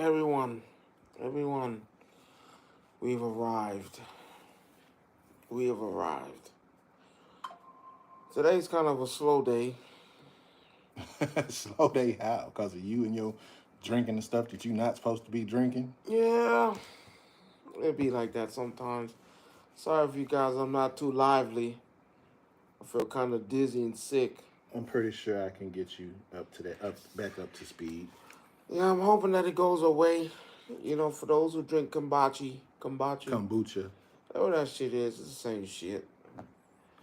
Everyone, we've arrived. We have arrived. Today's kind of a slow day. Slow day how? Because of you and your drinking the stuff that you're not supposed to be drinking? Yeah, it be like that sometimes. Sorry if you guys, I'm not too lively. I feel kind of dizzy and sick. I'm pretty sure I can get you back up to speed. Yeah, I'm hoping that it goes away. For those who drink kombucha, Kombucha. whatever that shit is, it's the same shit.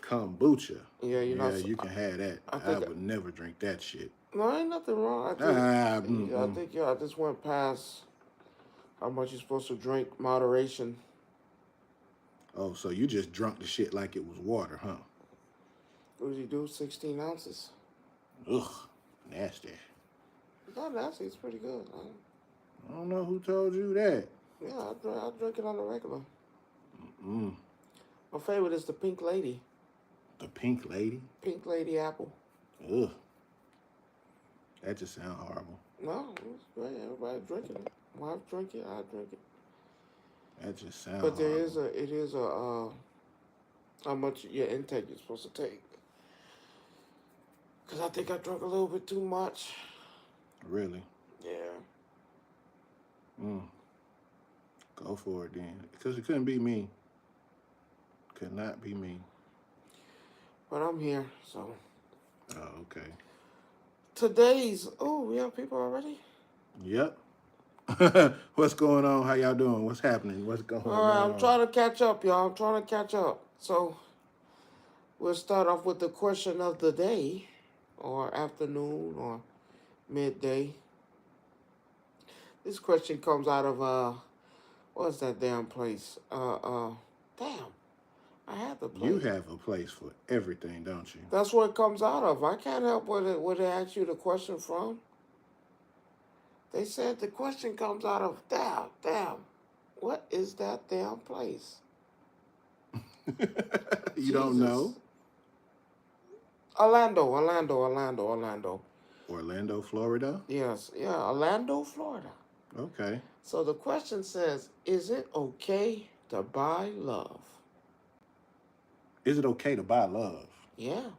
Kombucha. Yeah, Yeah, you can have that. I I think would never drink that shit. no, ain't nothing wrong. Ah, Yeah, I think I just went past how much you're supposed to drink, moderation. Oh, so you just drunk the shit like it was water, huh? What did you do? 16 ounces. Ugh, nasty. It's not nasty. It's pretty good. I don't know who told you that. Yeah, I drink it on the regular. Mm. My favorite is the Pink Lady. The pink lady? Pink Lady apple. Ugh. That just sounds horrible. No, it's great. Everybody drinking it. Wife drink it. I drink it. That just sounds But horrible. it is a how much your intake you're supposed to take. Because I think I drank a little bit too much. Really? Yeah. Mm. Go for it then. Because it couldn't be me. Could not be me. But I'm here, so. Oh, okay. We have people already? Yep. What's going on? How y'all doing? What's happening? What's going All right, on? I'm trying to catch up, y'all. I'm trying to catch up. So, we'll start off with the question of the day, or afternoon, or midday. This question comes out of, what's that damn place? Damn. I had the place. You have a place for everything, don't you? That's where it comes out of. I can't help where they ask you the question from. They said the question comes out of, damn. What is that damn place? You don't know? Orlando. Orlando, Florida? Yes, yeah, Orlando, Florida. Okay. So the question says, is it okay to buy love? Is it okay to buy love? Yeah.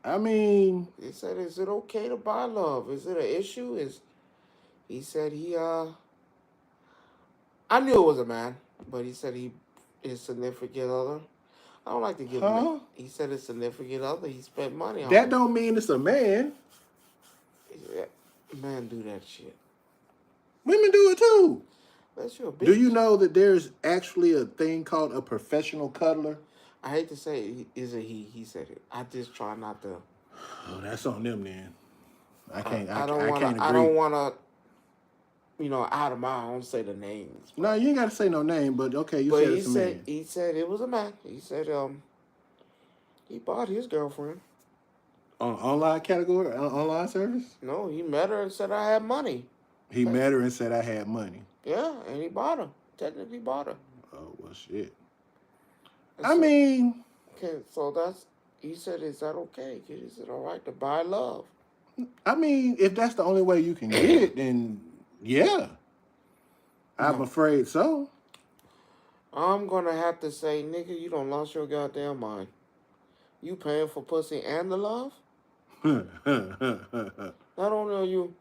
I mean... He said, is it okay to buy love? Is it an issue? He said I knew it was a man, but he said his significant other. I don't like to give him. He said his significant other, he spent money on. That don't mean it's a man. Yeah, men do that shit. Women do it too. That's your bitch. Do you know that there's actually a thing called a professional cuddler? I hate to say it, is it he? He said it. I just try not to. Oh, that's on them then. I can't agree. I don't want to, out of my own say the names. No, you ain't got to say no name, but okay, you said it's a man. He said it was a man. He said he bought his girlfriend. On online category, online service? No, he met her and said I had money. He met her and said I had money. Yeah, and he bought her. Technically bought her. Oh, well, shit. I mean... Okay, so he said, is that okay? Is it all right to buy love? I mean, if that's the only way you can get it, then yeah. I'm afraid so. I'm going to have to say, nigga, you done lost your goddamn mind. You paying for pussy and the love? Not only are you...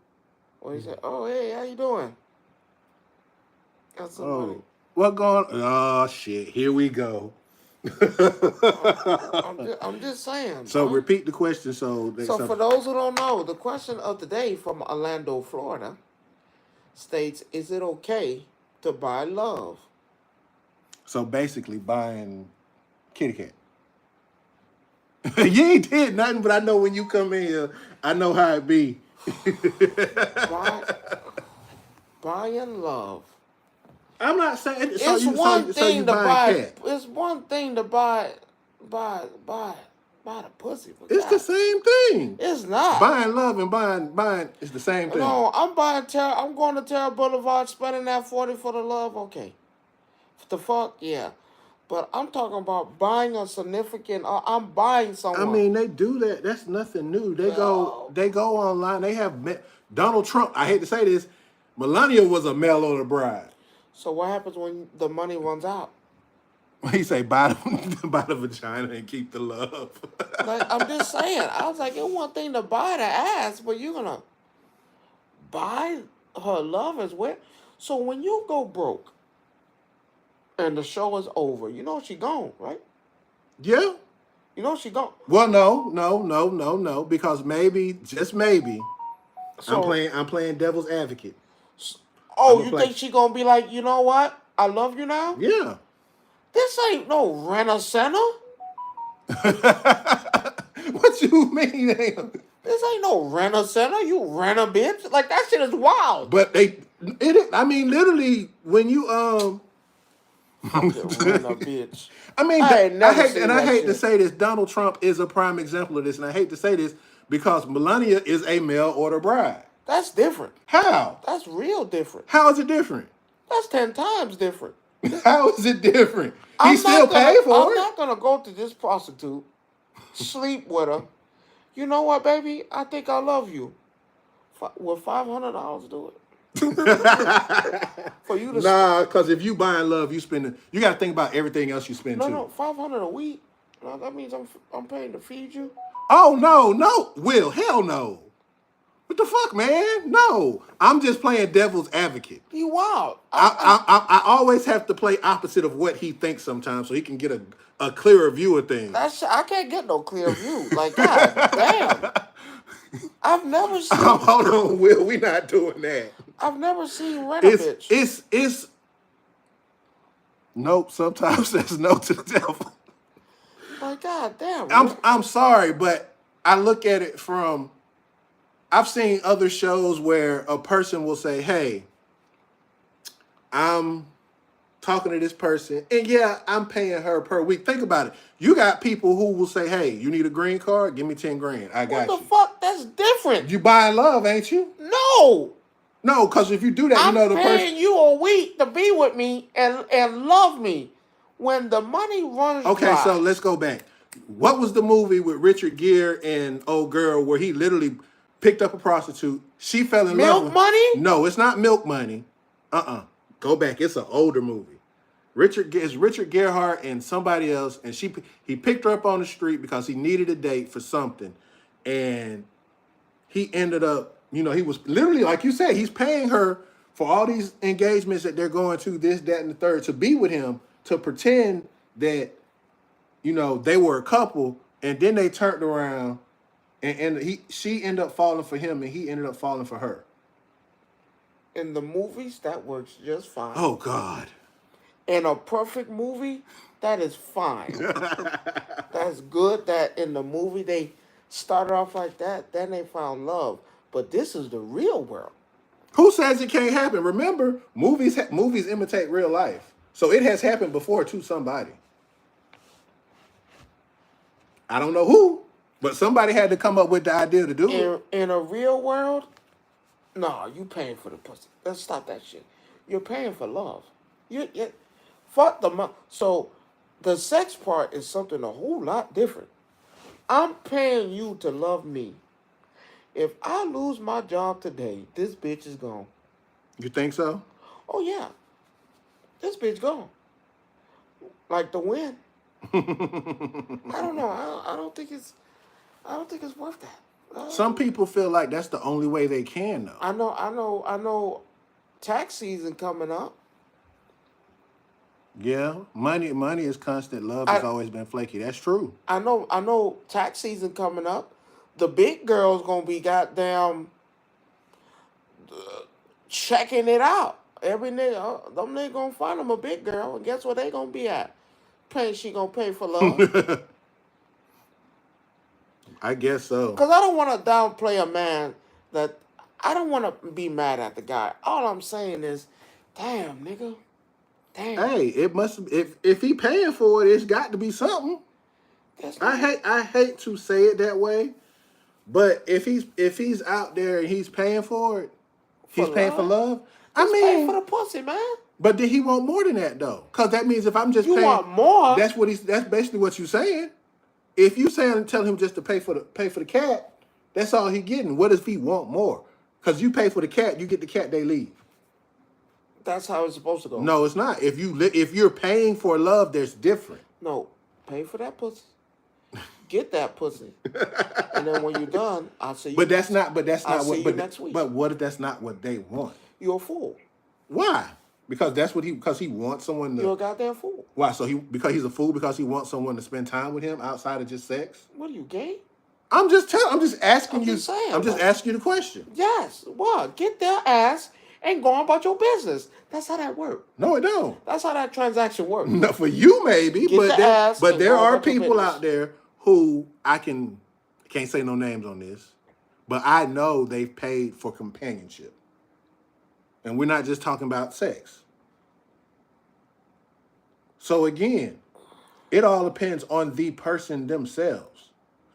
Well, he said, oh, hey, how you doing? Got somebody. Oh, what going... Oh, shit. Here we go. I'm just saying. So repeat the question. So for those who don't know, the question of the day from Orlando, Florida, states: is it okay to buy love? So basically, buying kitty cat. You ain't did nothing, but I know when you come in here, I know how it be. Buying love. I'm not saying It's one thing to buy. It's one thing to buy the pussy. It's the same thing. It's not. Buying love and buying is the same thing. No, I'm going to Terra Boulevard, spending that 40 for the love. Okay, the fuck, yeah. But I'm talking about buying a significant. I'm buying someone. I mean, they do that. That's nothing new. They go online. They have Donald Trump. I hate to say this. Melania was a mail order bride. So what happens when the money runs out? He say buy buy the vagina and keep the love. Like, I'm just saying. I was like, it's one thing to buy the ass, but you're gonna buy her love as well. So when you go broke and the show is over, you know she gone, right? Yeah. You know she gone. Well, no, because maybe, just maybe, So, I'm playing devil's advocate. oh, I'm you play. think she gonna be like, you know what? I love you now. Yeah. This ain't no rent-a-center. What you mean? This ain't no rent-a-center. You rent a bitch. Like, that shit is wild. But I mean, literally, when you Fucking rent a bitch. I mean, I ain't never seen I that hate to shit. say this. Donald Trump is a prime example of this, and I hate to say this because Melania is a mail order bride. That's different. How? That's real different. How is it different? That's 10 times different. How is it different? He I'm still not gonna, paid for I'm it. not gonna go to this prostitute, sleep with her. You know what, baby? I think I love you. Will $500 do it? For you to Nah, because if you buying love, you got to think about everything else you spend too. no, $500 a week. No, that means I'm paying to feed you. Oh no, Will, hell no. What the fuck, man? No, I'm just playing devil's advocate. You wild. I always have to play opposite of what he thinks sometimes, so he can get a clearer view of things. I can't get no clear view. Like, God damn. I've never seen. Hold on, Will. We not doing that. I've never seen rent a bitch. It's. Nope. Sometimes there's no to the devil. Like, God damn. I'm sorry, but I look at it from. I've seen other shows where a person will say, "Hey, I'm talking to this person, and yeah, I'm paying her per week." Think about it. You got people who will say, "Hey, you need a green card? Give me 10 grand. I got you." What the fuck? That's different. You buying love, ain't you? No. No, because if you do that, I'm you know the person. paying you a week to be with me and love me. When the money runs Okay, dry. so let's go back. What was the movie with Richard Gere and old girl where he literally picked up a prostitute? She fell in love with. Milk Money? No, it's not Milk Money. Go back. It's an older movie. Richard Gerhardt and somebody else, and he picked her up on the street because he needed a date for something, and he ended up, he was literally, like you said, he's paying her for all these engagements that they're going to, this, that, and the third, to be with him, to pretend that, they were a couple, and then they turned around, and she ended up falling for him, and he ended up falling for her. In the movies, that works just fine. Oh, God. In a perfect movie, that is fine. That's good that in the movie they started off like that, then they found love. But this is the real world. Who says it can't happen? Remember, movies imitate real life. So it has happened before to somebody. I don't know who, but somebody had to come up with the idea to do it. In a real world, no, you paying for the pussy. Let's stop that shit. You're paying for love. You fuck the money. So the sex part is something a whole lot different. I'm paying you to love me. If I lose my job today, this bitch is gone. You think so? Oh yeah, this bitch gone. Like the wind. I don't know. I don't think it's worth that. Some people feel like that's the only way they can, though. I know. Tax season coming up. Yeah, money is constant. Love has always been flaky. That's true. I know. Tax season coming up. The big girl's gonna be goddamn checking it out. Every nigga, them niggas gonna find them a big girl, and guess what they gonna be at? She gonna pay for love. I guess so. Cause I don't want to downplay a man that I don't want to be mad at the guy. All I'm saying is, damn nigga, damn. Hey, it must if he paying for it, it's got to be something. I hate to say it that way, but if he's out there and he's paying for it, he's paying for love. Just pay for the pussy, man. But did he want more than that though? Because that means if I'm just you paying, want more. That's basically what you're saying. If you tell him just to pay for the cat, that's all he getting. What if he want more? Because you pay for the cat, you get the cat, they leave. That's how it's supposed to go. No, it's not. If you're paying for love, there's different. No, pay for that pussy. Get that pussy. And then when you're done, I'll see you. But that's not. I'll what. see you next week. But what if that's not what they want? You're a fool. Why? Because that's what because he wants someone to. You're a goddamn fool. Why? So because he's a fool because he wants someone to spend time with him outside of just sex. What are you, gay? I'm just asking you. Just saying, I'm just asking you the question. Yes. What? Get their ass and go on about your business. That's how that works. No, it don't. That's how that transaction works. No, for you maybe, but there are people out there who can't say no names on this, but I know they've paid for companionship. And we're not just talking about sex. So again, it all depends on the person themselves.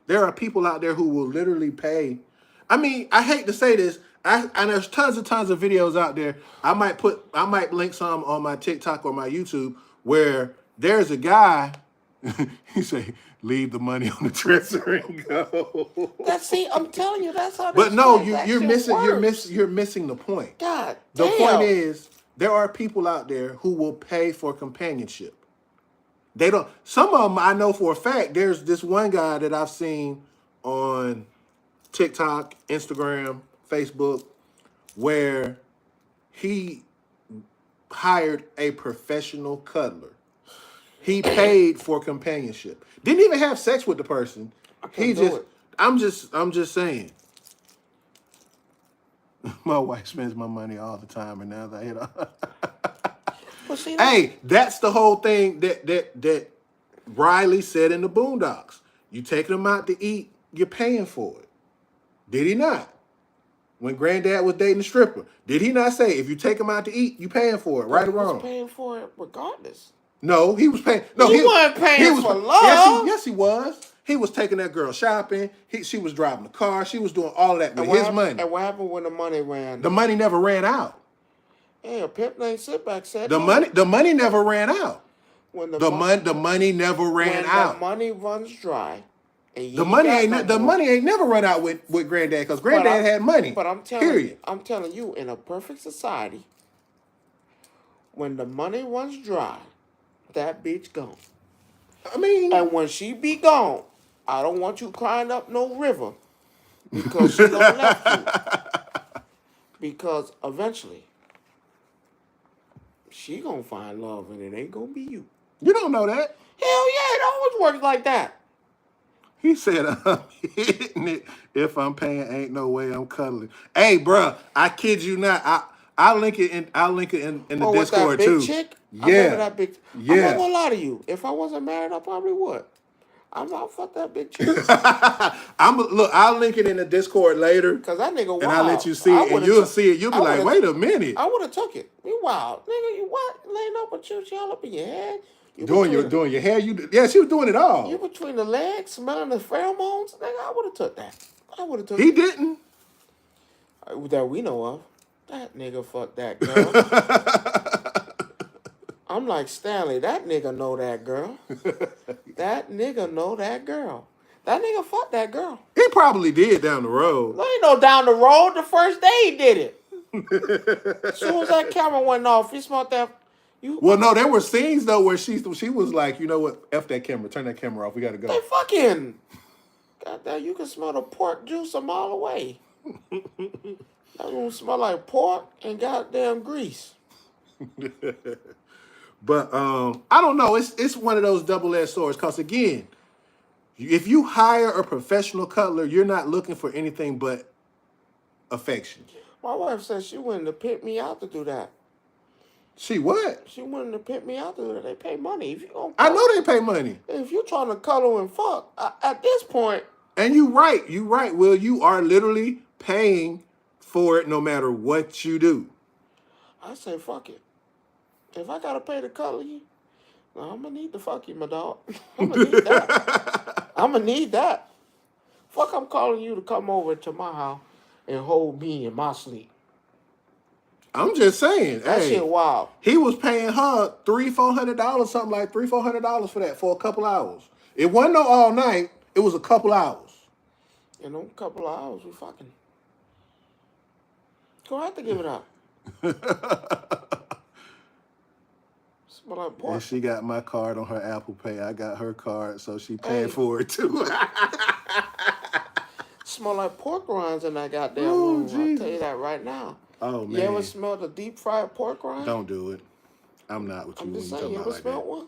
There are people out there who will literally pay. I mean, I hate to say this, and there's tons of videos out there. I might link some on my TikTok or my YouTube where there's a guy, he say, leave the money on the dresser and go. I'm telling you, that's how. But no, you're missing the point. God, the point is there are people out there who will pay for companionship. They don't. Some of them I know for a fact. There's this one guy that I've seen on TikTok, Instagram, Facebook, where he hired a professional cuddler. He paid for companionship. Didn't even have sex with the person. I'm just saying. My wife spends my money all the time, and now hey, that's the whole thing that Riley said in the Boondocks. You taking them out to eat, you're paying for it. Did he not? When Granddad was dating a stripper, did he not say if you take him out to eat, you paying for it, right or wrong? He was paying for it regardless. No, he was paying. No, he wasn't paying for love. Yes, he was. He was taking that girl shopping. She was driving the car. She was doing all of that with his money. And what happened when the money ran? The money never ran out. Hey, a pimp named Sitback said the money never ran out. When the money never ran out. The money runs dry. The money ain't never run out with Granddad because Granddad had money. But I'm telling you, in a perfect society, when the money runs dry, that bitch gone. I mean, and when she be gone, I don't want you crying up no river because she don't left you. Because eventually, she gonna find love and it ain't gonna be you. You don't know that. Hell yeah, it always works like that. He said, I'm hitting it. If I'm paying, ain't no way I'm cuddling. Hey, bruh, I kid you not. I'll link it in the Discord too. Chick? Yeah. I remember that big. Yeah. I'm not gonna lie to you. If I wasn't married, I probably would. I'll fuck that big chick. I'll link it in the Discord later. Cause that nigga wild. And I'll let you see it, and you'll see it. You'll be like, wait a minute. I would have took it. You wild, nigga. You what? Laying up with you, all up in your head. Doing your hair. Yeah, she was doing it all. You between the legs, smelling the pheromones, nigga. I would have took that. He didn't. That we know of. That nigga fucked that girl. I'm like, Stanley, that nigga know that girl. That nigga know that girl. That nigga fucked that girl. He probably did down the road. No, ain't no down the road. The first day he did it. As soon as that camera went off, he smelled that. Well, no, there were scenes though where she was like, you know what? F that camera. Turn that camera off. We gotta go. They fucking. Goddamn, you can smell the pork juice a mile away. That room smell like pork and goddamn grease. But I don't know. It's one of those double-edged swords. Cause again, if you hire a professional cuddler, you're not looking for anything but affection. My wife said she wanted to pimp me out to do that. She what? She wanted to pimp me out to do that. They pay money. If you gonna I know they pay money. If you're trying to cuddle and fuck, at this point. And you right. Will, you are literally paying for it no matter what you do. I say fuck it. If I gotta pay to cuddle you, I'm gonna need to fuck you, my dog. I'm gonna need that. I'm gonna need that. Fuck, I'm calling you to come over to my house and hold me in my sleep. I'm just saying. That shit wild. He was paying her $300-$400, something like $300-$400 for that for a couple hours. It wasn't no all night. It was a couple hours. In those couple of hours, we fucking. Gonna have to give it up. Smell like And pork. she got my card on her Apple Pay. I got her card, so she paying Hey. for it too. Smell like pork rinds in that goddamn Oh, room. I'll tell you Jesus. that right now. Oh, You ever man. smelled a deep fried pork rind? Don't do it. I'm not with you I'm when just you saying, talking you about ever like smelled that. one?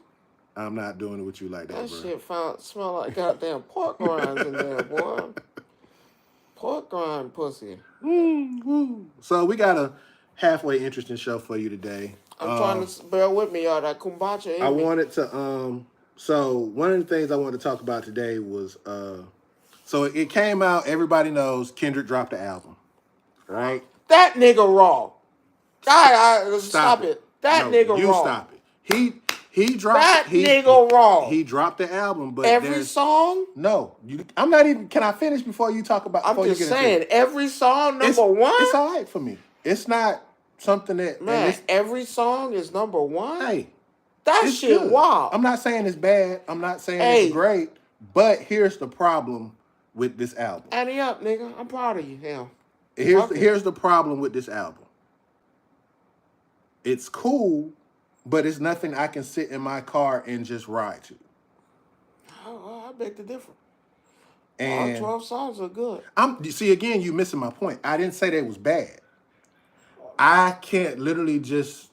I'm not doing it with you like that, That bro. shit smell like goddamn pork rinds in there, boy. Pork rind pussy. So we got a halfway interesting show for you today. I'm trying to bear with me, y'all. That kombucha in I me. wanted to so one of the things I wanted to talk about today was so it came out, everybody knows Kendrick dropped the album. Right? That nigga raw. Stop it. That No, nigga you raw. stop it. He dropped That nigga raw. He dropped the album, but every song. No, I'm not even. Can I finish before you talk about? I'm before just you get saying, into it? every song number one. It's all right for me. It's not something that Man, every song is number one. Hey, that shit good. wow. I'm not saying it's bad. I'm not saying it's great. But here's the problem with this album. Annie up, nigga. I'm proud of you. Hell. Here's the problem with this album. It's cool, but it's nothing I can sit in my car and just ride to. Oh, I beg to differ. And all 12 songs are good. You see, again, you missing my point. I didn't say they was bad. I can't literally just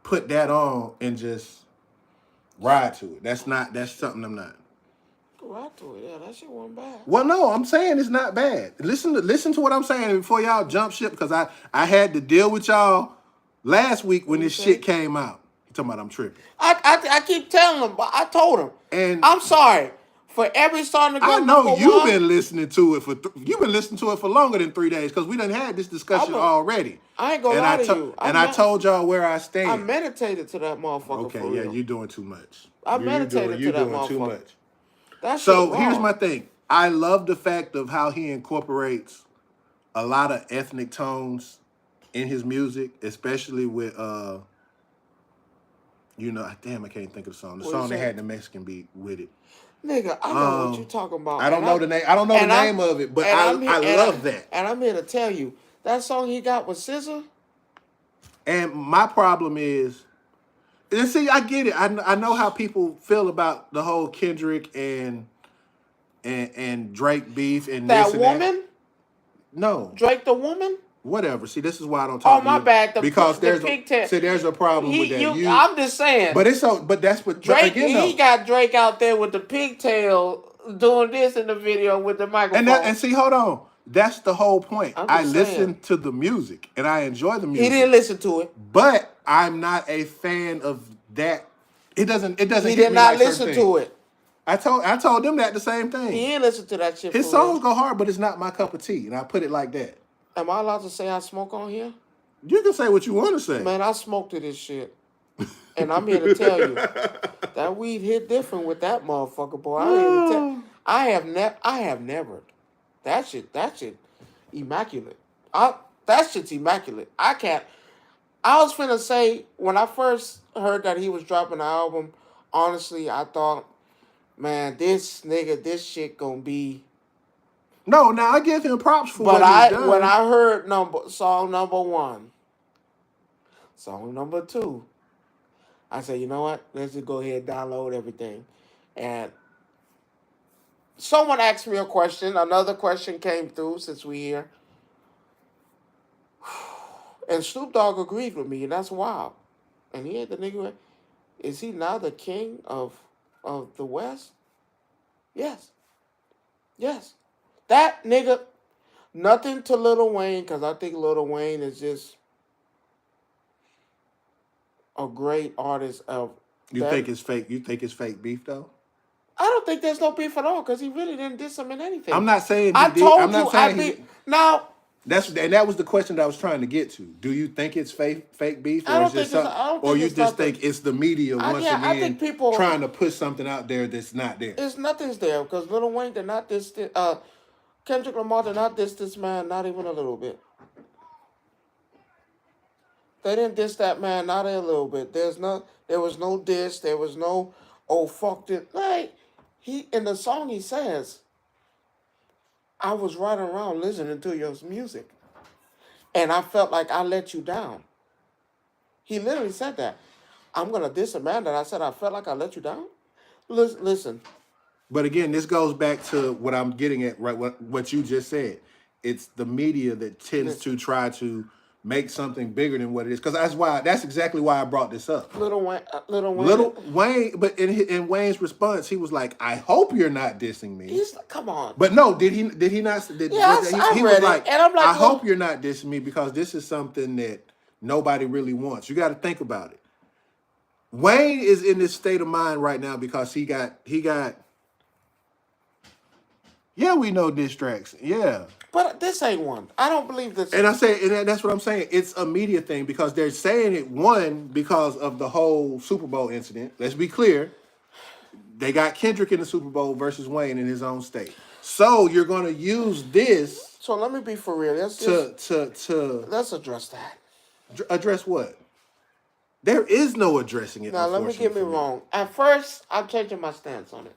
put that on and just ride to it. That's something I'm not. Ride to it, yeah. That shit wasn't bad. Well, no, I'm saying it's not bad. Listen to what I'm saying before y'all jump ship, because I had to deal with y'all last week when this shit came out. You talking about I'm tripping? I keep telling him, but I told him, and I'm sorry for every song to go. I know you've been listening to it you've been listening to it for longer than 3 days, because we done had this discussion already. I ain't gonna lie to you. I told y'all where I stand. I meditated to that motherfucker. Okay, for yeah, real. you're doing too much. I meditated to that motherfucker. Too much. So here's my thing. I love the fact of how he incorporates a lot of ethnic tones in his music, especially with damn, I can't think of the song. The song that had the Mexican beat with it. Nigga, I know what you're talking about. I don't know the name. I don't know the name of it, but I love that. And I'm here to tell you, that song he got with SZA. And my problem is, and see, I get it. I know how people feel about the whole Kendrick and Drake beef and that this and woman. That. No, Drake the woman. Whatever. See, this is why I don't talk. Oh, my bad. Because there's a problem with that. I'm just saying. But that's what Drake. He got Drake out there with the pigtail doing this in the video with the microphone. And see, hold on. That's the whole point. I listen to the music and I enjoy the music. He didn't listen to it, but I'm not a fan of that. It doesn't. He did not listen to it. I told them that the same thing. He didn't listen to that shit. His songs go hard, but it's not my cup of tea, and I put it like that. Am I allowed to say I smoke on here? You can say what you want to say. Man, I smoke to this shit. And I'm here to tell you, that weed hit different with that motherfucker, boy. I have never. That shit, immaculate. That shit's immaculate. I was finna say, when I first heard that he was dropping the album, honestly, I thought, man, this shit gonna be. No, now I give him props for what he's done. When I heard song number 1, song number 2, I said, you know what? Let's just go ahead and download everything. And someone asked me a question. Another question came through since we here. And Snoop Dogg agreed with me, and that's wild. And he had the nigga. Is he now the king of the West? Yes. Yes. That nigga, nothing to Lil Wayne, because I think Lil Wayne is just a great artist. You think it's fake? You think it's fake beef though? I don't think there's no beef at all, because he really didn't diss him in anything. I'm not saying I told you. Now. That was the question that I was trying to get to. Do you think it's fake beef, or you just think it's the media I think people trying to put something out there that's not there? Nothing's there, because Lil Wayne did not diss Kendrick Lamar did not diss this man, not even a little bit. They didn't diss that man, not a little bit. There was no diss. There was no, oh, fuck it. Like, in the song he says, I was riding around listening to your music, and I felt like I let you down. He literally said that. I'm gonna diss a man that I said I felt like I let you down. Listen. But again, this goes back to what I'm getting at, right? What you just said. It's the media that tends Listen. to try to make something bigger than what it is. Because that's exactly why I brought this up. Little Wayne. Little Wayne, but in Wayne's response, he was like, "I hope you're not dissing me." He's like, come on. But no, did he not? I He was read like, it, and I'm like, "I hope you're not dissing me because this is something that nobody really wants." You got to think about it. Wayne is in this state of mind right now because he got. Yeah, we know diss tracks. Yeah. But this ain't one. I don't believe this. And that's what I'm saying. It's a media thing because they're saying it, one, because of the whole Super Bowl incident. Let's be clear. They got Kendrick in the Super Bowl versus Wayne in his own state. So you're going to use this. So let me be for real. Let's address that. Address what? There is no addressing it. Now, let me get me wrong. At first, I'm changing my stance on it.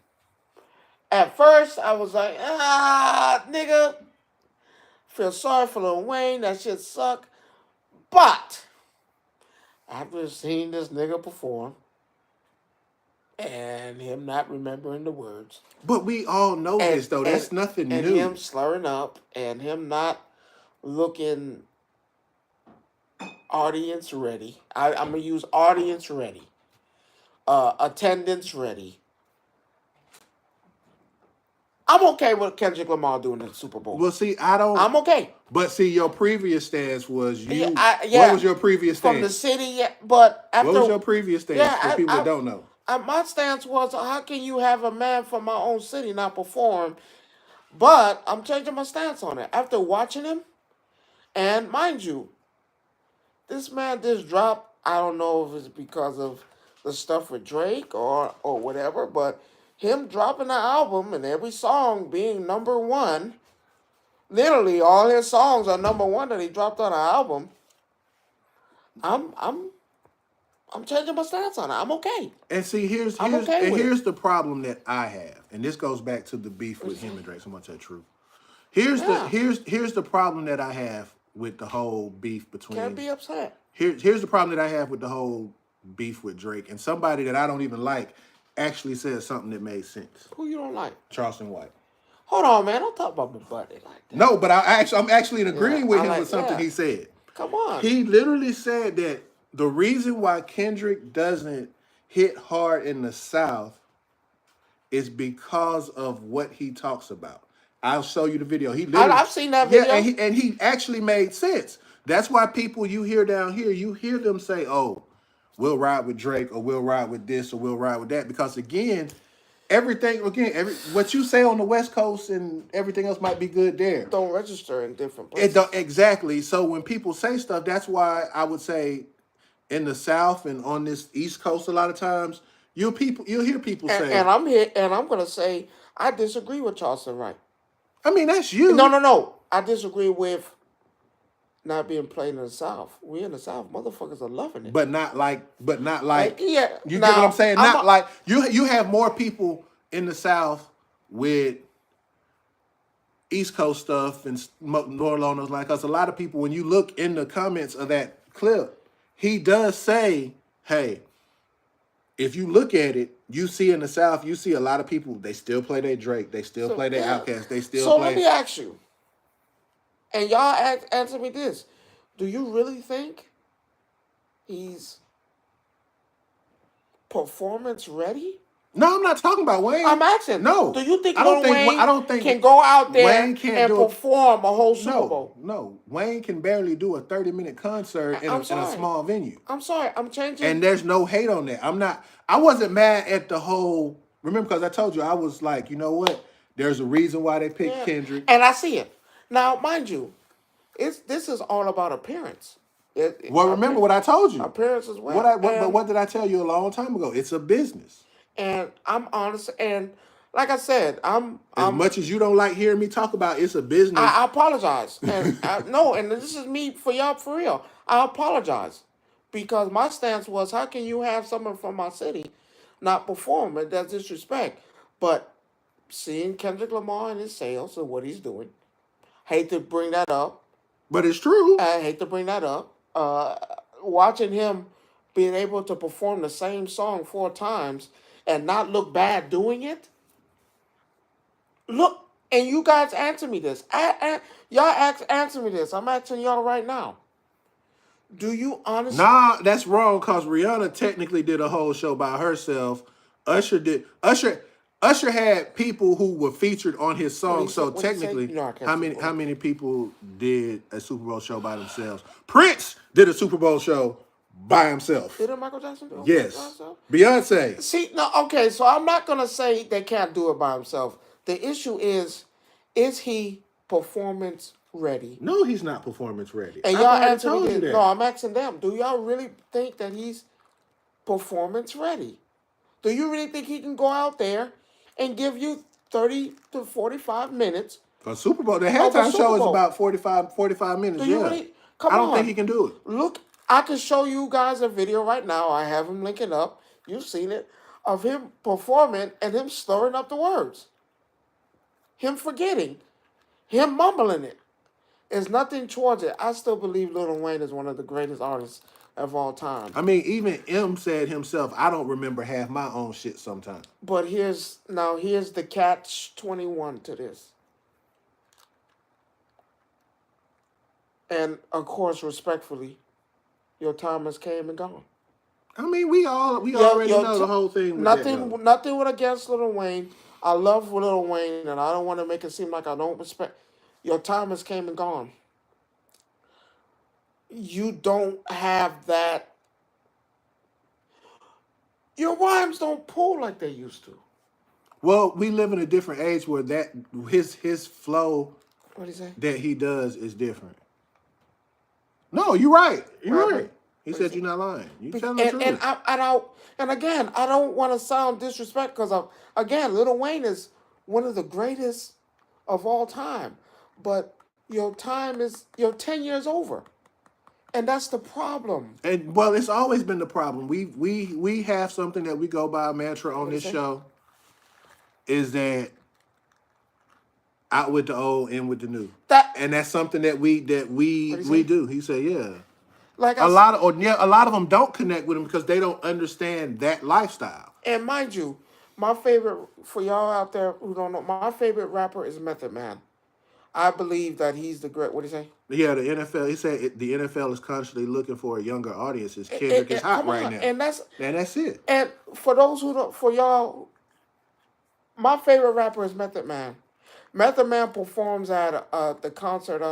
At first, I was like, nigga, feel sorry for Lil Wayne. That shit suck. But after seeing this nigga perform and him not remembering the words. But we all know this, though. That's nothing new. And him slurring up and him not looking audience ready. I'm going to use audience ready. Attendance ready. I'm okay with Kendrick Lamar doing the Super Bowl. Well, see, I'm okay. But see, your previous stance was Yeah, what was your previous stance? From the city, yeah. But after, what was your previous stance for people that don't know? My stance was, how can you have a man from my own city not perform? But I'm changing my stance on it. After watching him, and mind you, this man just dropped, I don't know if it's because of the stuff with Drake or whatever, but him dropping the album and every song being number one, literally all his songs are number one that he dropped on an album. I'm changing my stance on it. I'm okay. And see, here's the problem that I have, and this goes back to the beef with him and Drake. So much that truth. Here's the problem that I have with the whole beef between. Can't be upset. Here's the problem that I have with the whole beef with Drake, and somebody that I don't even like actually said something that made sense. Who you don't like? Charleston White. Hold on, man. Don't talk about my buddy like that. No, but I'm actually agreeing with him with something he said. Come on. He literally said that the reason why Kendrick doesn't hit hard in the South is because of what he talks about. I'll show you the video. I've seen that video. Yeah, and he actually made sense. That's why people you hear down here, you hear them say, "Oh, we'll ride with Drake, or we'll ride with this, or we'll ride with that," because what you say on the West Coast and everything else might be good there. Don't register in different places. Exactly. So when people say stuff, that's why I would say in the South and on this East Coast, a lot of times you'll hear people say, and I'm here, and I'm gonna say I disagree with Charleston White. I mean, that's you. No. I disagree with not being played in the South. We in the South, motherfuckers are loving it. But not like. Yeah. You get what I'm saying? Like you have more people in the South with East Coast stuff and more along those lines. Because a lot of people, when you look in the comments of that clip, he does say, "Hey, if you look at it, you see in the South, you see a lot of people, they still play their Drake, they still play their Outkast, they still play." So let me ask you, and y'all answer me this. Do you really think he's performance ready? No, I'm not talking about Wayne. I'm asking. No. Do you think I don't think can go out there and perform a whole Super Bowl? No. Wayne can barely do a 30-minute concert in a small venue. I'm sorry. I'm changing. And there's no hate on that. I wasn't mad at the whole, remember, because I told you, I was like, you know what? There's a reason why they picked Kendrick. And I see it. Now, mind you, this is all about appearance. Remember what I told you. Appearance as well. But what did I tell you a long time ago? It's a business. And I'm honest, and like I said, I'm as much as you don't like hearing me talk about it's a business. I apologize, and and this is me for y'all for real. I apologize because my stance was, how can you have someone from my city not perform? And that's disrespect. But seeing Kendrick Lamar and his sales and what he's doing, hate to bring that up, but it's true. I hate to bring that up. Watching him being able to perform the same song 4 times and not look bad doing it? Look, and you guys answer me this. Answer me this. I'm asking y'all right now. Do you honestly? Nah, that's wrong because Rihanna technically did a whole show by herself. Usher did. Usher had people who were featured on his song. So What he say? technically, No, I can't how see many both. how many people did a Super Bowl show by themselves? Prince did a Super Bowl show by himself. Didn't Michael Jackson do it by Yes. himself? Beyonce. See, no, okay, so I'm not gonna say they can't do it by himself. The issue is he performance ready? No, he's not performance ready. And I've y'all already answer me told you this. that. No, I'm asking them. Do y'all really think that he's performance ready? Do you really think he can go out there and give you 30 to 45 minutes? For Super Bowl, the Of a halftime Super show is Bowl. about 45 minutes. Do you Yeah. really? Come I don't on. think he can do it. Look, I can show you guys a video right now. I have him linking up. You've seen it. Of him performing and him slurring up the words. Him forgetting. Him mumbling it. There's nothing towards it. I still believe Lil Wayne is one of the greatest artists of all time. I mean, even M said himself, I don't remember half my own shit sometimes. But here's the catch 21 to this. And of course, respectfully, your time has came and gone. I mean, we already know the whole thing. With nothing with against Lil Wayne. I love Lil Wayne, and I don't want to make it seem like I don't respect. Your time has came and gone. You don't have that. Your rhymes don't pull like they used to. Well, we live in a different age where his flow What do you say? that he does is different. No, you're right. You're right. He said you're not lying. You telling the truth. And again, I don't want to sound disrespectful because again, Lil Wayne is one of the greatest of all time. But your 10 years over. And that's the problem. And well, it's always been the problem. We have something that we go by a mantra on this show. Is that out with the old, in with the new. And that's something that we do. He said, yeah. Like a lot of them don't connect with him because they don't understand that lifestyle. And mind you, my favorite, for y'all out there who don't know, my favorite rapper is Method Man. I believe that he's the great. What do you say? Yeah, the NFL. He said the NFL is constantly looking for a younger audience. Kendrick is hot right now, and that's it. And for those who don't, for y'all, my favorite rapper is Method Man. Method Man performs at the concert.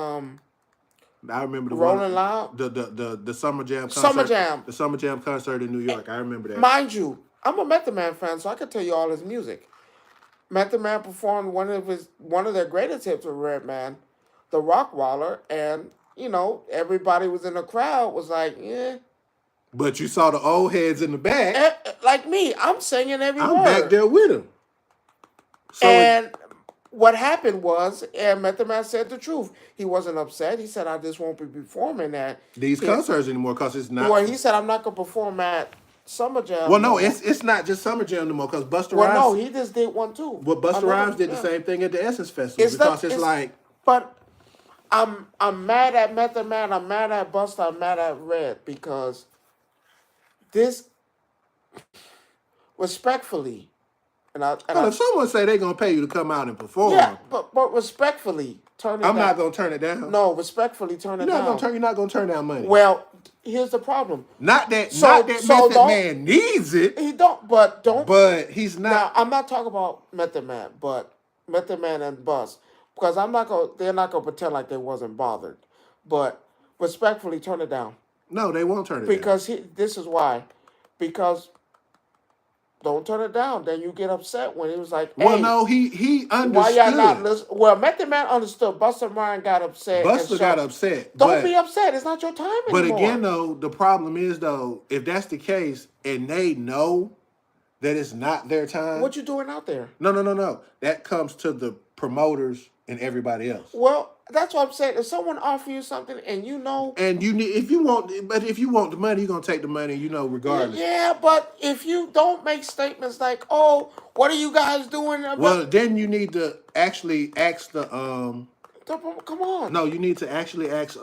I remember the Rolling Loud, the Summer Jam concert. The Summer Jam concert in New York. I remember that. Mind you, I'm a Method Man fan, so I can tell you all his music. Method Man performed one of their greatest hits with Redman, the Rockwaller, and everybody was in the crowd was like, yeah. But you saw the old heads in the back. Like me, I'm singing every word. I'm back there with him. So what happened was, and Method Man said the truth. He wasn't upset. He said, I just won't be performing at these concerts anymore because it's not. Well, he said, I'm not going to perform at Summer Jam. Well, no, it's not just Summer Jam anymore because Busta Rhymes. Well, no, he just did one too. Well, Busta Rhymes did the same thing at the Essence Festival it's like. But I'm mad at Method Man. I'm mad at Busta. I'm mad at Red because this, respectfully, if someone say they're gonna pay you to come out and perform, yeah, but respectfully, turn it down. I'm not gonna turn it down. No, respectfully, turn it down. You're not gonna turn down money. Well, here's the problem. Not that Method Man needs it. He don't. But he's not. Now, I'm not talking about Method Man, but Method Man and Bus, because they're not gonna pretend like they wasn't bothered. But respectfully, turn it down. No, they won't turn it down. Because this is why. Because don't turn it down. Then you get upset when he was like, hey, well, no, he understood. Why y'all not listen? Well, Method Man understood. Busta Rhymes got upset. Busta got upset. Don't be upset. It's not your time anymore. But again, though, the problem is, though, if that's the case and they know that it's not their time. What you doing out there? No. That comes to the promoters and everybody else. Well, that's what I'm saying. If someone offers you something and and you need, if you want the money, you're gonna take the money, regardless. Yeah, but if you don't make statements like, "Oh, what are you guys doing?" Well, then you need to actually ask the Come on. No, you need to actually ask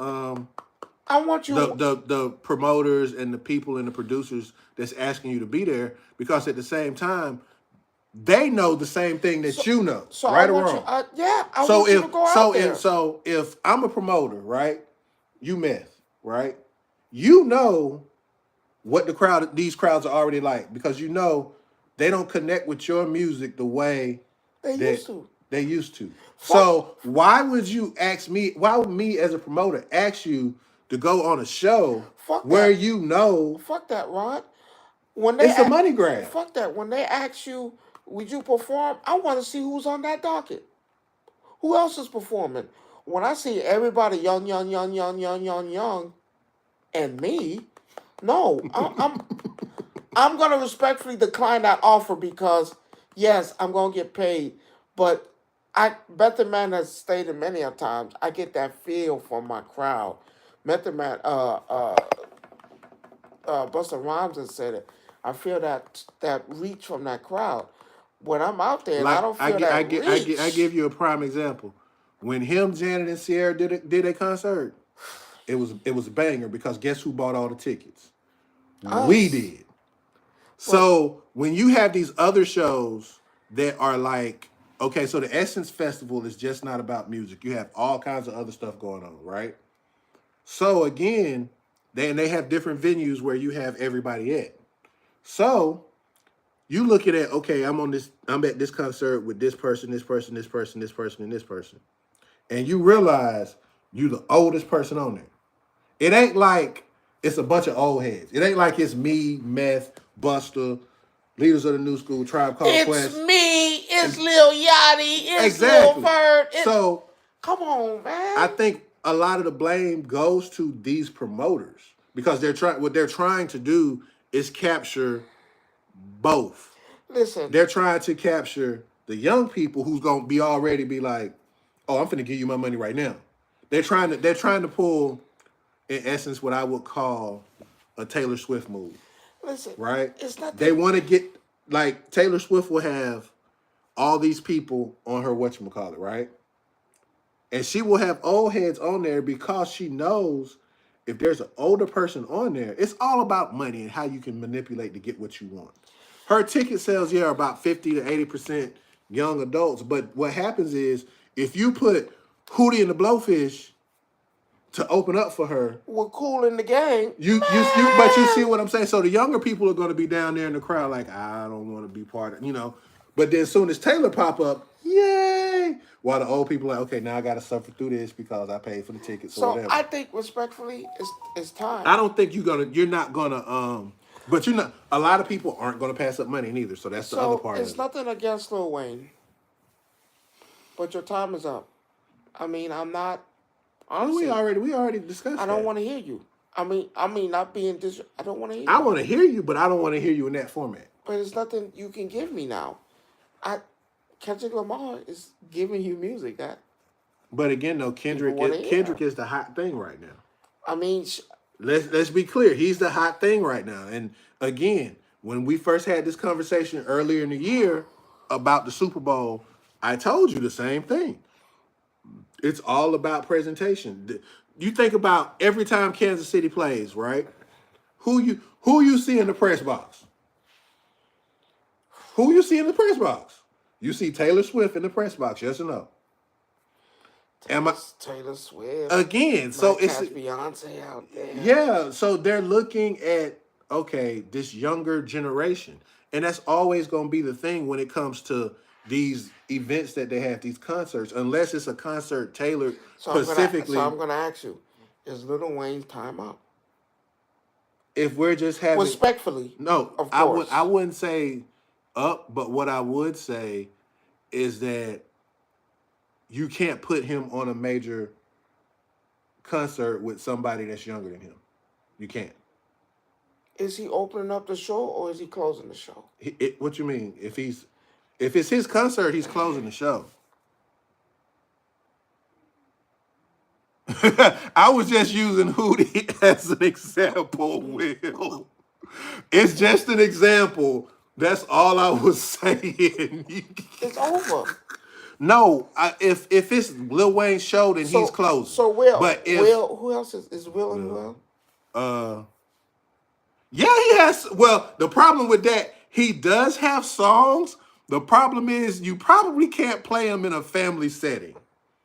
I want you. The promoters and the people and the producers that's asking you to be there, because at the same time they know the same thing that So, you know, so I right or want you. wrong. Yeah, I So want you if to go out there. if I'm a promoter, right? You meth, right? You know what these crowds are already like, because you know they don't connect with your music the way They that used to. they used to. Fuck. So why would you ask me? Why would me as a promoter ask you to go on a show Fuck where that. you know Fuck that, Rod. When they it's a money grab? fuck that. When they ask you, would you perform? I want to see who's on that docket. Who else is performing? When I see everybody young, and me, no, I'm gonna respectfully decline that offer because yes, I'm gonna get paid, but Method Man has stated many a times. I get that feel from my crowd. Method Man, Busta Rhymes has said it. I feel that reach from that crowd. When I'm out there and I Like don't feel that I reach, give you a prime example. When him, Janet, and Sierra did a concert, it was a banger, because guess who bought all the tickets? We us. did. But So when you have these other shows that are like, okay, so the Essence Festival is just not about music. You have all kinds of other stuff going on, right? So again, they have different venues where you have everybody at. So you looking at, okay, I'm at this concert with this person, this person, this person, this person, and this person. And you realize you the oldest person on there. It ain't like it's a bunch of old heads. It ain't like it's me, Meth, Buster, Leaders of the New School, Tribe Called it's Quest. me, it's Lil Yachty, it's Lil Exactly. Ferg. So Come on, I man. think a lot of the blame goes to these promoters, because what they're trying to do is capture both. Listen, They're trying to capture the young people who's gonna be already be like, oh, I'm finna give you my money right now. They're trying to pull, in essence, what I would call a Taylor Swift move, listen. right? It's not They that. want to get, like, Taylor Swift will have all these people on her whatchamacallit, right? And she will have old heads on there because she knows if there's an older person on there, it's all about money and how you can manipulate to get what you want. Her ticket sales, yeah, are about 50 to 80% young adults. But what happens is, if you put Hootie and the Blowfish to open up for her, We're cool in the game, but you see man. what I'm saying? So the younger people are going to be down there in the crowd like, I don't want to be part of. But then as soon as Taylor pop up, yay! While the old people are like, okay, now I got to suffer through this because I paid for the tickets or So whatever. I think respectfully, it's time. I don't think you're not gonna, but you're not. A lot of people aren't gonna pass up money neither. So that's the other So part it's of it. nothing against Lil Wayne, but your time is up. I mean, I'm not Well, we honestly. already I discussed don't that. want to hear you. I mean, not being dis. I don't want to hear I you. want to hear you, but I don't want to hear you in that format. But it's nothing you can give me now. I Kendrick Lamar is giving you music that But again, though, people want to hear. Kendrick is the hot thing right now. I mean, Let's be clear. He's the hot thing right now. And again, when we first had this conversation earlier in the year about the Super Bowl, I told you the same thing. It's all about presentation. You think about every time Kansas City plays, right? Who you see in the press box? Who you see in the press box? You see Taylor Swift in the press box, yes or no? Am I Taylor Swift again? So might it's catch Beyonce out there. yeah. So they're looking at, okay, this younger generation, and that's always going to be the thing when it comes to these events that they have, these concerts, unless it's a concert tailored So specifically. I'm gonna ask you, is Little Wayne's time up? If we're just having, Respectfully, no, of I course. wouldn't say up, but what I would say is that you can't put him on a major concert with somebody that's younger than him. You can't. Is he opening up the show or is he closing the show? What you mean? If it's his concert, he's closing the show. I was just using Hootie as an example, Will. It's just an example. That's all I was saying. It's over. No, if it's Lil Wayne's show, then he's So closing. so Will But if Will who else is Will and who else? uh yeah, he has. Well, the problem with that, he does have songs. The problem is you probably can't play them in a family setting.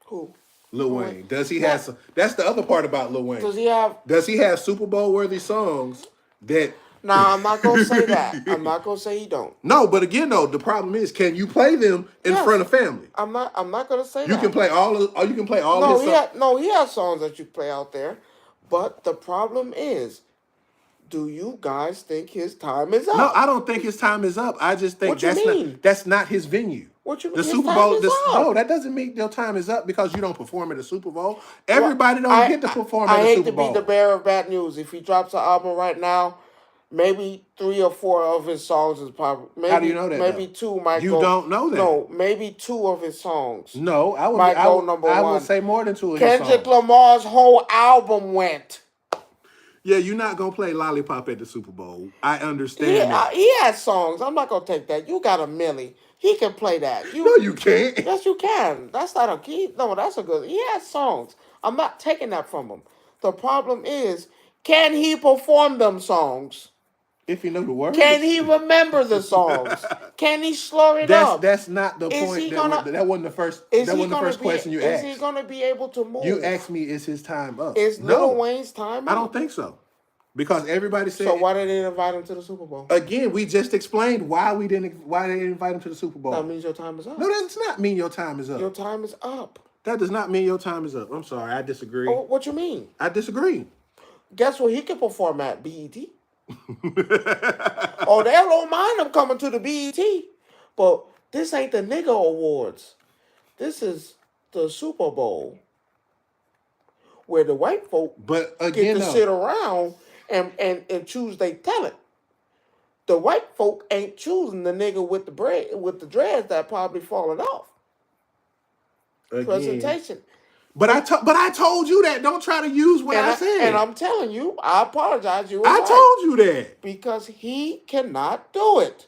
Who? Lil Who? Wayne. Does he Now, have some? That's the other part about Lil Wayne. does he have? Does he have Super Bowl worthy songs that Now I'm not gonna say that. I'm not gonna say he don't. No, but again though, the problem is can you play them in Yes. front of family? I'm not gonna say You that. can play you can play all No, his songs. he has songs that you play out there, but the problem is, do you guys think his time is up? No, I don't think his time is up. I just think What you mean? that's not his venue. What you mean? The His Super time Bowl, is up. no, that doesn't mean your time is up because you don't perform at the Super Bowl. Everybody don't get to perform at I the hate Super to Bowl. be the bearer of bad news. If he drops an album right now, maybe 3 or 4 of his songs is probably. Maybe, How do you know that? Maybe though? 2 might You go. don't know that. No, maybe 2 of his songs. No, I would. Might I go would, number I 1. would say more than 2 of his Kendrick songs. Lamar's whole album went. Yeah, you're not gonna play Lollipop at the Super Bowl. I understand that. He has songs. I'm not gonna take that. You got a Millie. He can play that. No, you can't. Yes, you can. That's not a key. No, that's a good. He has songs. I'm not taking that from him. The problem is, can he perform them songs? If you know the words. Can he remember the songs? Can he slow it up? That's not the Is point. he That, gonna- that wasn't the first. Is That he wasn't the gonna first be? question you Is asked. he gonna be able to move? You asked me, "Is his time up?" Is No, Lil Wayne's time up? I don't think so, because everybody said. So why did they invite him to the Super Bowl? Again, we just explained why they didn't invite him to the Super Bowl. That means your time is up. No, that does not mean your time is up. Your time is up. That does not mean your time is up. I'm sorry, I disagree. Oh, what you mean? I disagree. Guess what he can perform at? BET. Oh, they don't mind him coming to the BET. But this ain't the nigga awards. This is the Super Bowl. Where the white folk But get again, to sit around and choose their talent. The white folk ain't choosing the nigga with the dreads that probably falling off. Presentation. But I told you that. Don't try to use what I said. And I'm telling you, I apologize. You were I right. told you that. Because he cannot do it.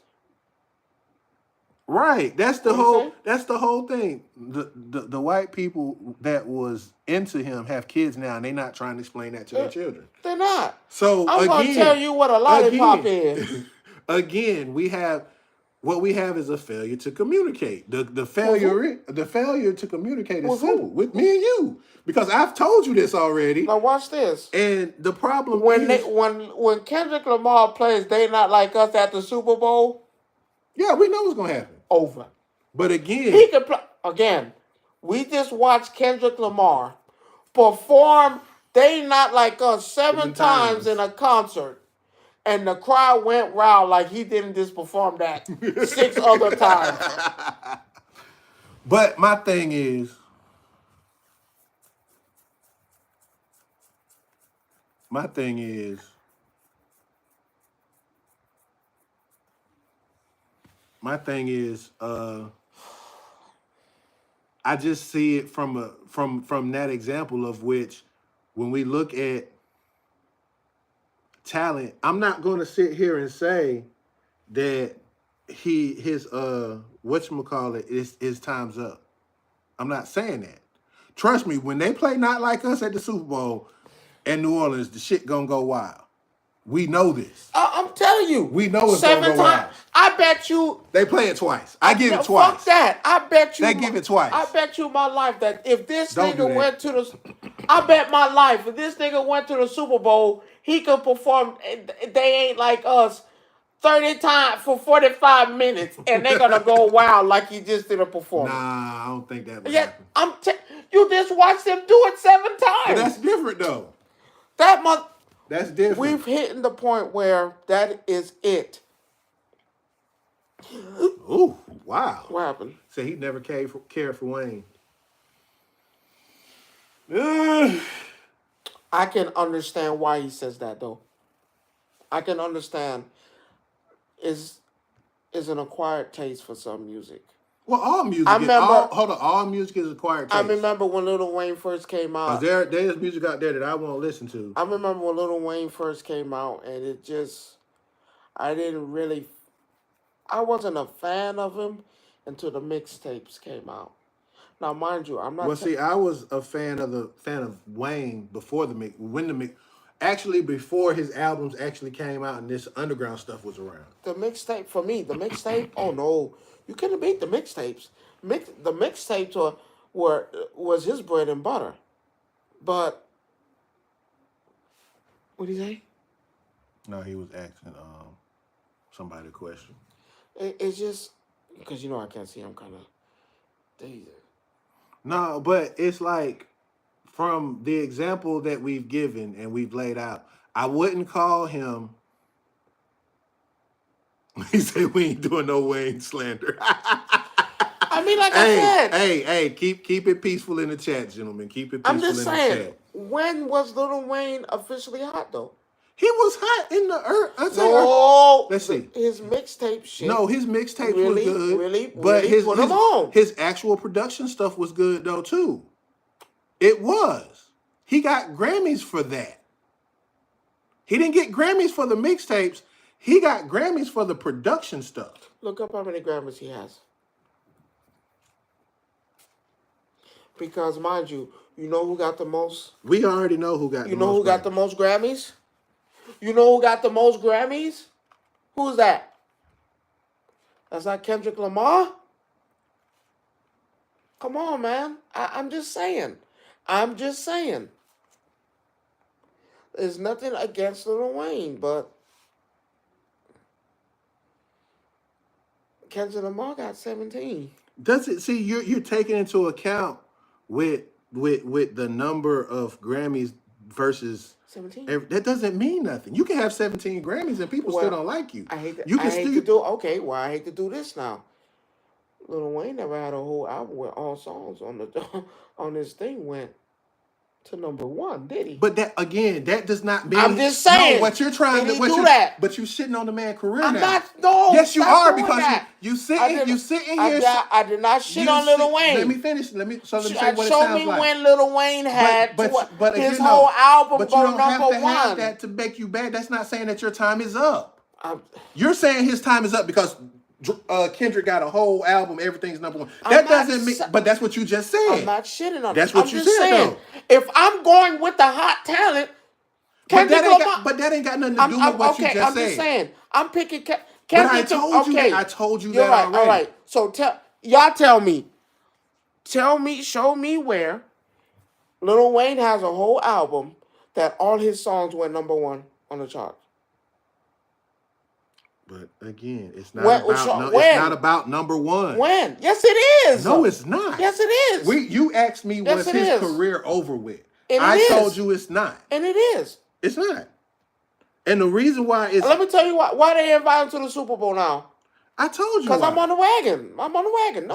Right. That's the What you whole. say? That's the whole thing. The white people that was into him have kids now, and they're not trying to explain that to their children. They're not. So I'm gonna tell you what a lollipop is. Again, we have is a failure to communicate. The failure to communicate is With who? simple with me and you, because I've told you this already. Now watch this. And the problem When is, when Kendrick Lamar plays "They Not Like Us" at the Super Bowl, yeah, we know what's gonna happen. over. But again, He could play again. We just watched Kendrick Lamar perform "They Not Like Us" 7 times in a concert. And the crowd went wild like he didn't just perform that 6 other times. But my thing is, I just see it from that example of which, when we look at talent, I'm not going to sit here and say that his whatchamacallit his time's up. I'm not saying that. Trust me, when they play Not Like Us at the Super Bowl in New Orleans, the shit gonna go wild. We know this. I'm telling you. We know it's 7 gonna go wild. times. I bet you. They play it twice. I give it twice. Fuck that. I bet you. They give it twice. I bet you my life that if this Don't do nigga that. went to the. I bet my life if this nigga went to the Super Bowl, he could perform "They Ain't Like Us" 30 times for 45 minutes, and they're gonna go wild like he just did a performance. Nah, I don't think that would Yeah, happen. you just watched them do it 7 times. But that's different though. That month. That's different. We've hit the point where that is it. Ooh, wow. What happened? Say he never cared for Wayne. I can understand why he says that though. I can understand. Is an acquired taste for some music. Well, all music. All music is acquired taste. I remember when Lil Wayne first came out. There's music out there that I won't listen to. I remember when Lil Wayne first came out, and it just, I wasn't a fan of him until the mixtapes came out. Now, mind you, I'm Well, not. see, I was a fan of Wayne before actually before his albums actually came out and this underground stuff was around. The mixtape for me. The mixtape. Oh no, you couldn't beat the mixtapes. The mixtapes were was his bread and butter. But what do you say? No, he was asking somebody a question. It's just because I can't see. I'm kind of dazed. No, but it's like from the example that we've given and we've laid out, I wouldn't call him. He said we ain't doing no Wayne slander. I mean, like I Hey, said, hey, keep it peaceful in the chat, gentlemen. Keep it I'm peaceful just in the saying. chat. When was Lil Wayne officially hot though? He was hot in the earth. No, Let's see. his mixtape shit. No, his mixtapes really, was good. really put him on. his actual production stuff was good though too. It was. He got Grammys for that. He didn't get Grammys for the mixtapes. He got Grammys for the production stuff. Look up how many Grammys he has. Because mind you, you know who got the most? We already know who got. You know who got the most Grammys? You know who got the most Grammys? Who's that? That's not Kendrick Lamar? Come on, man. I'm just saying. I'm just saying. There's nothing against Lil Wayne, but Kendrick Lamar got 17. Does it? See, you're taking into account with the number of Grammys versus 17. That doesn't mean nothing. You can have 17 Grammys and people still don't like you. I hate that. You can I hate to do this now. Lil Wayne never had a whole album where all songs on this thing went to number 1, did he? But that does not mean. I'm just saying. No, what you're trying to do that. But you shitting on the man's career I'm now. not. No. Yes, you are because that. you sitting here. I did not shit on Lil Wayne. Let me finish. Let me say what it sounds like. Show me when Lil Wayne had but his whole album go number 1. But you don't have to have that to make you bad. That's not saying that your time is up. You're saying his time is up because Kendrick got a whole album. Everything's number 1. That doesn't mean. But that's what you just said. I'm not shitting on. That's what you said. Though. If I'm going with the hot talent, but that ain't got nothing to do with what you just said. I'm just saying. I'm picking. But I told you that right, already. All right. So tell me. Show me where Lil Wayne has a whole album that all his songs went number 1 on the charts. But again, it's not about number 1. When? Yes, it is. No, it's not. Yes, it is. You asked me was his career over with. And I told you it's not. And it is. It's not. And the reason why is... Let me tell you why they invite him to the Super Bowl now. I told you because I'm on the wagon. No, I'm on the wagon.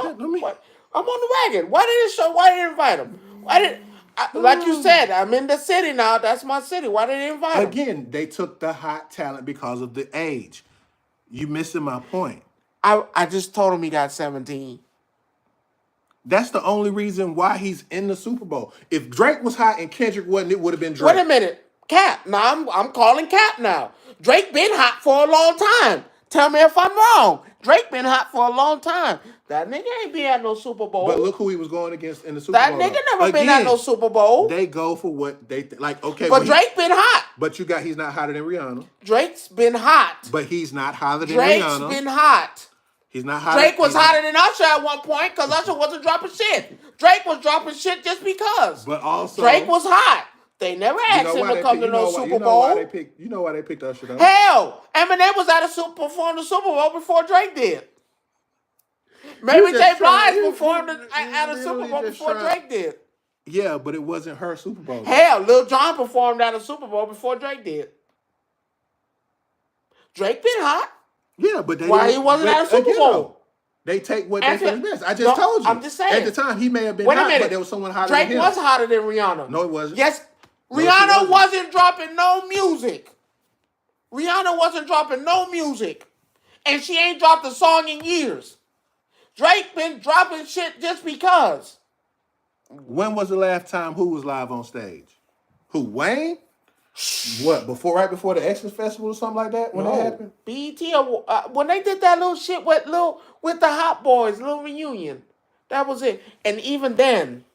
Why did they invite him? Like you said, I'm in the city now. That's my city. Why did they invite him? Again, they took the hot talent because of the age. You missing my point. I just told him he got 17. That's the only reason why he's in the Super Bowl. If Drake was hot and Kendrick wasn't, it would have been Drake. Wait a minute. Cap. Now I'm calling Cap now. Drake been hot for a long time. Tell me if I'm wrong. Drake been hot for a long time. That nigga ain't been at no Super Bowl. But look who he was going against in the Super Bowl. That nigga never been at no Super Bowl. They go for what they like. Okay, but Drake been hot. But he's not hotter than Rihanna. Drake's been hot. But he's not hotter than Drake's Rihanna. Drake's been hot. He's not hotter. Drake was hotter than Usher at one point because Usher wasn't dropping shit. Drake was dropping shit just because. But also Drake was hot. They never asked him to come to no Super Bowl. You know why they picked Usher though? Hell, Eminem was at performed the Super Bowl before Drake did. Maybe J. Blige performed at a Super Bowl before Drake did. Yeah, but it wasn't her Super Bowl. Hell, Lil Jon performed at a Super Bowl before Drake did. Drake been hot. Yeah, but why he wasn't at a Super Bowl? They take what they think is best. I just told you. I'm just saying. At the time, he may have been hot, but there was someone hotter than him. Drake was hotter than Rihanna. No, it wasn't. Yes, Rihanna wasn't dropping no music. Rihanna wasn't dropping no music. And she ain't dropped a song in years. Drake been dropping shit just because. When was the last time who was live on stage? Who, Wayne? What, right before the Xmas Festival or something like that? When that happened? BET, when they did that little shit with the Hot Boys, little reunion. That was it. And even then,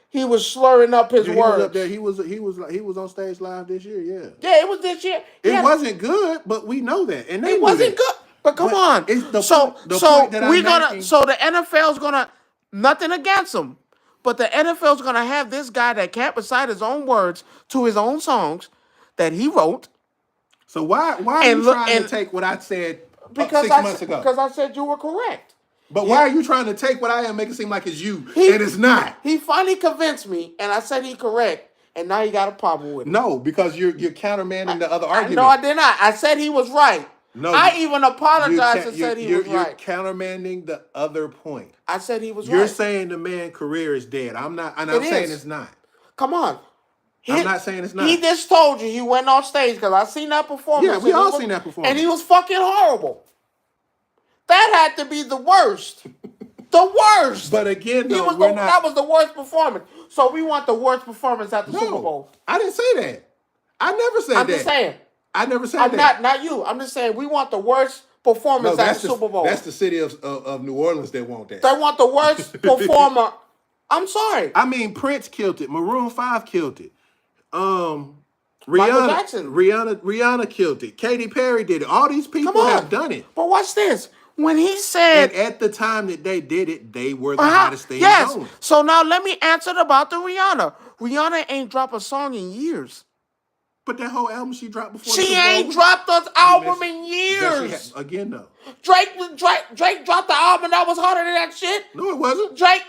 he was slurring up his Yeah, he words. was up there. He was on stage live this year. Yeah. Yeah, it was this year. It wasn't good, but we know that, and they It knew wasn't that. good. But come on. It's the So point that we're I'm gonna. making. So the NFL's gonna. Nothing against him, but the NFL's gonna have this guy that can't recite his own words to his own songs that he wrote. So why are you trying to take what I said Because 6 months ago? Because I said you were correct. But why are you trying to take what I am, make it seem like it's you, and it's not? He finally convinced me, and I said he correct, and now he got a problem with it. No, because you're countermanding the other argument. No, I did not. I said he was right. No, I even apologized and said he was you're right. countermanding the other point. I said he was right. You're saying the man's career is dead. I'm not, and I'm saying it's not. Come on. I'm not saying it's not. He just told you he went on stage because I seen that performance. Yeah, we all seen that performance. And he was fucking horrible. That had to be the worst. The worst. But again, though, that was the worst performance. So we want the worst performance at the Super Bowl. I didn't say that. I never said that. I'm just saying. I never said that. Not you. I'm just saying we want the worst performance at the Super Bowl. That's the city of New Orleans that want that. They want the worst performer. I'm sorry. I mean, Prince killed it. Maroon 5 killed it. Rihanna killed it. Katy Perry did it. All these people have done it. But watch this. When he said... And at the time that they did it, they were the hottest thing going. So now let me answer about the Rihanna. Rihanna ain't dropped a song in years. But that whole album she dropped before she ain't dropped an album in years. Again, though. Drake dropped the album that was hotter than that shit. No, it wasn't. Drake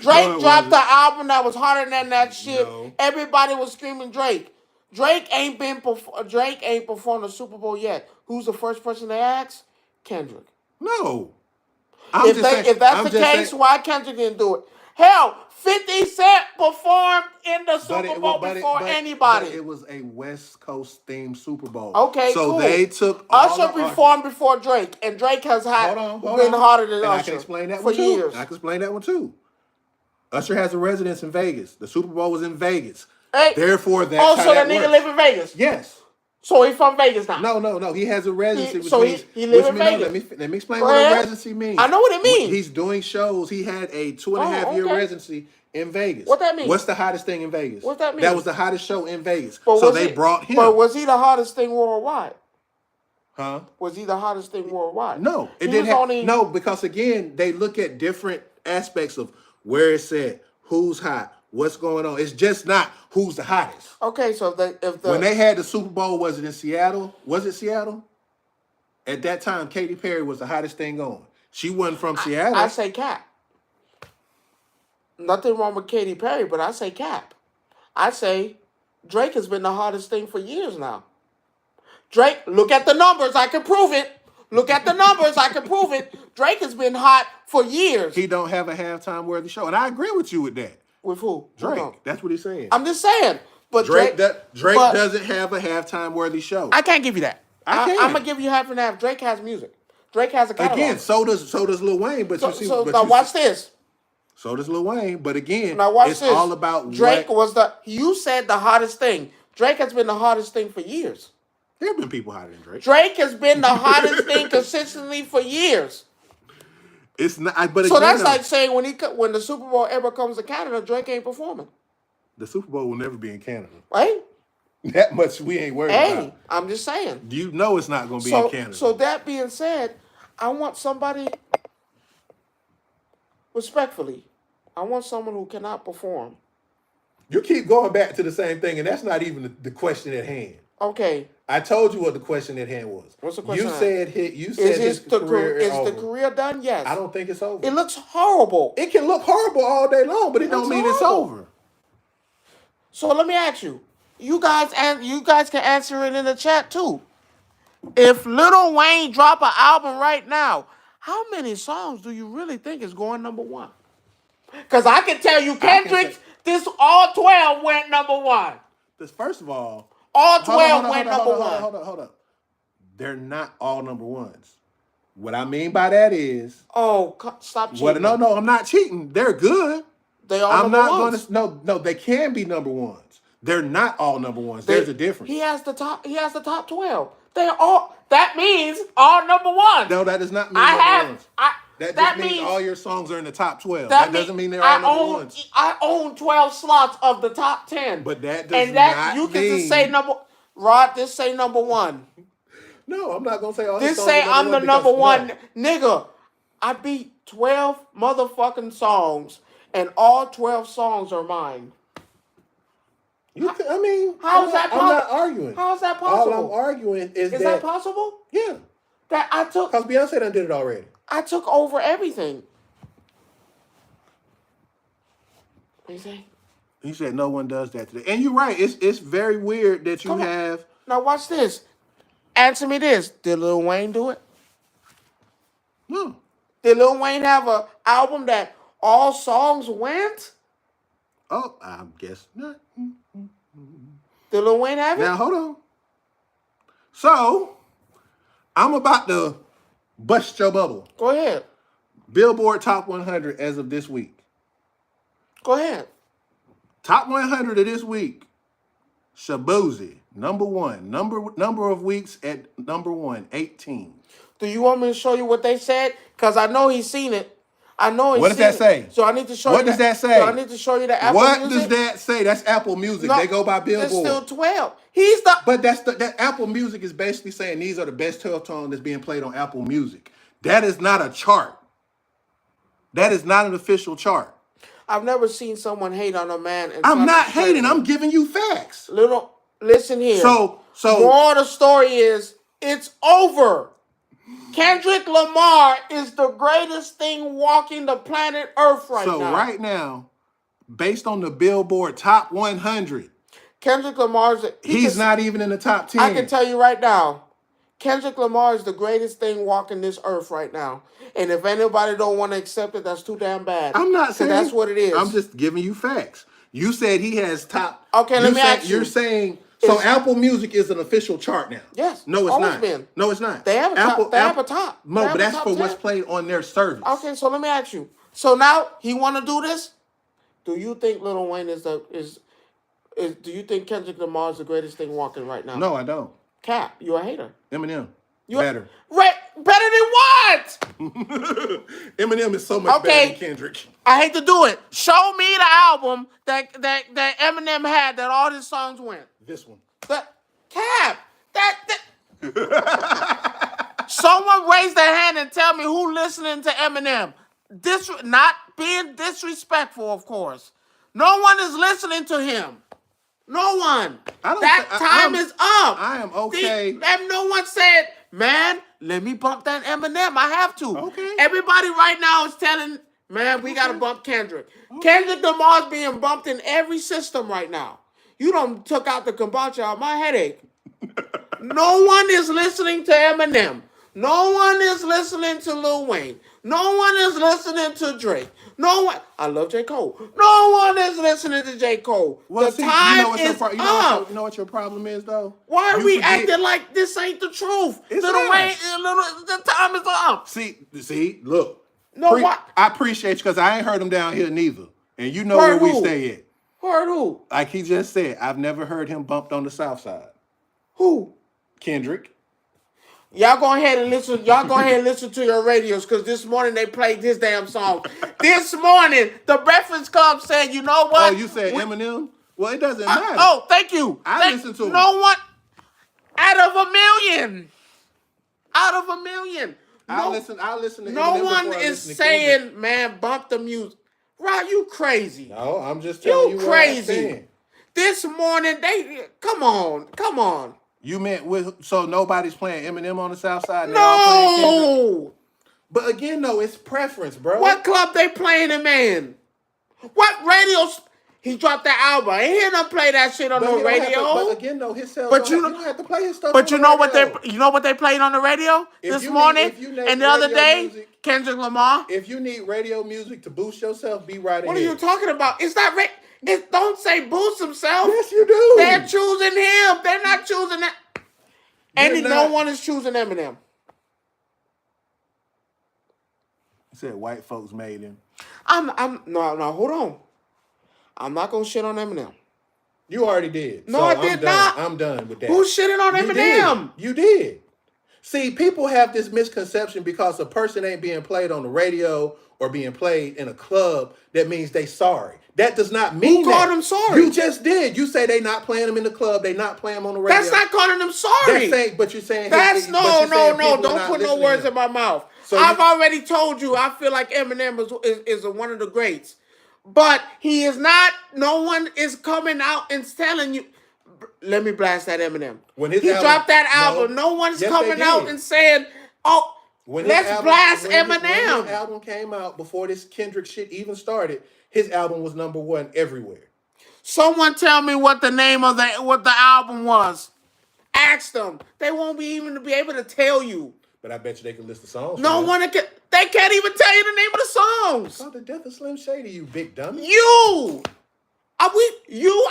dropped the album that was hotter than that shit. No. Everybody was screaming Drake. Drake ain't performed the Super Bowl yet. Who's the first person they ask? Kendrick. No. If that's the case, why Kendrick didn't do it? Hell, 50 Cent performed in the Super Bowl before anybody. But it was a West Coast themed Super Bowl. Okay, so cool. They took Usher performed before Drake, and Drake has been hotter than Usher. I can explain that one too. I can explain that one too. Usher has a residence in Vegas. The Super Bowl was in Vegas. Hey. Therefore, that's how so that nigga live in Vegas? Yes. So he's from Vegas now? No. He has a residency. He lives in Vegas. Let me explain what a residency means. I know what it means. He's doing shows. He had a 2.5-year residency in Vegas. What that mean? What's the hottest thing in Vegas? What that mean? That was the hottest show in Vegas. So they brought him. But was he the hottest thing worldwide? Huh? Was he the hottest thing worldwide? No. It didn't No, because again, they look at different aspects of where it's at, who's hot, what's going on. It's just not who's the hottest. Okay, so when they had the Super Bowl, was it in Seattle? Was it Seattle? At that time, Katy Perry was the hottest thing going. She wasn't from Seattle. I say cap. Nothing wrong with Katy Perry, but I say cap. I say Drake has been the hottest thing for years now. Drake, look at the numbers. I can prove it. Look at the numbers. I can prove it. Drake has been hot for years. He don't have a halftime worthy show, and I agree with you with that. With who? Drake. That's what he's saying. I'm just saying. But Drake doesn't have a halftime worthy show. I can't give you that. I'm gonna give you half and half. Drake has music. Drake has a catalog. Again, so does Lil Wayne. But watch this. So does Lil Wayne. But again, it's this. All about Drake you said the hottest thing. Drake has been the hottest thing for years. There have been people hotter than Drake. Drake has been the hottest thing consistently for years. It's not. But so that's like saying when the Super Bowl ever comes to Canada, Drake ain't performing. The Super Bowl will never be in Canada. Right? That much we ain't worried about. I'm just saying. You know it's not going to be in Canada. So that being said, I want somebody, respectfully, I want someone who cannot perform. You keep going back to the same thing, and that's not even the question at hand. Okay. I told you what the question at hand was. What's the question? You said his career is over. Is the career done? Yes. I don't think it's over. It looks horrible. It can look horrible all day long, but it don't mean it's over. So let me ask you. You guys can answer it in the chat too. If Lil Wayne drop an album right now, how many songs do you really think is going number one? Because I can tell you, Kendrick's, all 12 went number one. First of all, all 12 went number one. Hold up. They're not all number ones. What I mean by that is... Oh, stop cheating. No, I'm not cheating. They're good. They are number ones. No, they can be number ones. They're not all number ones. There's a difference. He has the top 12. That means all number ones. No, that does not mean number ones. That just That means means all your songs are in the top 12. that That means doesn't mean they're all number ones. I own 12 slots of the top 10. But that does and that you not can just say mean. Rod, just say number one. No, I'm not gonna say all his Just songs say are number I'm the one because number one. no. Nigga, I beat 12 motherfucking songs, and all 12 songs are mine. I mean, How is that possible? I'm not arguing. How is that possible? All I'm arguing is that possible? Yeah. That I took. Because Beyonce done did it already. I took over everything. What you say? He said no one does that today. And you're right. It's very weird that you have. Now watch this. Answer me this. Did Lil Wayne do it? No. Did Lil Wayne have an album that all songs went? Oh, I guess not. Did Lil Wayne have it? Now, hold on. So, I'm about to bust your bubble. Go ahead. Billboard Top 100 as of this week. Go ahead. Top 100 of this week. Shaboozey, number one. Number of weeks at number one, 18. Do you want me to show you what they said? Because I know he's seen it. I know he's What does that say? So I need to show you. What does that say? So I need to show you the Apple What Music. does that say? That's Apple Music. No, they go by Billboard. It's still 12. He's the. But that Apple Music is basically saying these are the best 12 songs that's being played on Apple Music. That is not a chart. That is not an official chart. I've never seen someone hate on a man. I'm not hating. I'm giving you facts. Listen here. So more of the story is it's over. Kendrick Lamar is the greatest thing walking the planet Earth right now. So right now, based on the Billboard Top 100, Kendrick Lamar's... He's not even in the top 10. I can tell you right now, Kendrick Lamar is the greatest thing walking this earth right now. And if anybody don't want to accept it, that's too damn bad. I'm not saying... that's what it is. I'm just giving you facts. You said he has top... Okay, let me ask you. You're saying... So Apple Music is an official chart now. Yes. No, it's not. Been. No, it's not. They have a top. They have a top. No, but that's for what's played on their service. Okay, so let me ask you. So now he want to do this? Do you think Lil Wayne do you think Kendrick Lamar is the greatest thing walking right now? No, I don't. Cap, you a hater. Eminem. Better. Better than what? Eminem is so much better than Kendrick. I hate to do it. Show me the album that Eminem had that all his songs went. This one. Cap. Someone raise their hand and tell me who listening to Eminem. Not being disrespectful, of course. No one is listening to him. No one. Time is up. I am okay. No one said, man, let me bump that Eminem. I have to. Okay. Everybody right now is telling, man, we got to bump Kendrick. Okay. Kendrick Lamar's being bumped in every system right now. You done took out the kombucha out my headache. No one is listening to Eminem. No one is listening to Lil Wayne. No one is listening to Drake. No one. I love J. Cole. No one is listening to J. Cole. Well, the time is up. You know what your problem is, though? Why are we acting like this ain't the truth? The time is up. See, look. No, what? I appreciate you because I ain't heard him down here neither. And you know where we stay at. Heard who? Like he just said, I've never heard him bumped on the South Side. Who? Kendrick. Y'all go ahead and listen. Y'all go ahead and listen to your radios because this morning they played this damn song. This morning, the Breakfast Club said, you know what? Oh, you said Eminem? Well, it doesn't matter. Oh, thank you. I listen to him. No one. Out of a million. I listen to Eminem. No one is saying, man, bump the music. Rod, you crazy. No, I'm just telling you crazy. What I'm saying. This morning, come on. You meant so nobody's playing Eminem on the South Side? No. But again, though, it's preference, bro. What club they playing him in? What radio? He dropped that album. I ain't hear them play that shit on the radio. But again, though, his sales. You don't have to play his stuff. But you know what they played on the radio this morning and the other day? Kendrick Lamar. If you need radio music to boost yourself, be right ahead. What are you talking about? It's not. Don't say boost himself. Yes, you do. They're choosing him. They're not choosing that. And no one is choosing Eminem. He said white folks made him. No, hold on. I'm not gonna shit on Eminem. You already did. No, I did not. I'm done with that. Who's shitting on Eminem? You did. See, people have this misconception because a person ain't being played on the radio or being played in a club, that means they sorry. That does not mean Who called that. them sorry? You just did. You say they not playing them in the club, they not playing them on the radio. That's not calling them sorry. That's saying, but you're saying That's but you're saying no. people are Don't not put no listening to words him. in my mouth. So I've already told you I feel like Eminem is one of the greats. But he is not, no one is coming out and telling you, let me blast that Eminem. When his He album- dropped that album. No. No one's Yes, coming they out did. and saying, oh, When his let's album- blast when his Eminem. album came out before this Kendrick shit even started, his album was number one everywhere. Someone tell me what the name of what the album was. Ask them. They won't be even be able to tell you. But I bet you they can list the songs. No one can. They can't even tell you the name of the songs. Oh, the death of Slim Shady, you big dummy. You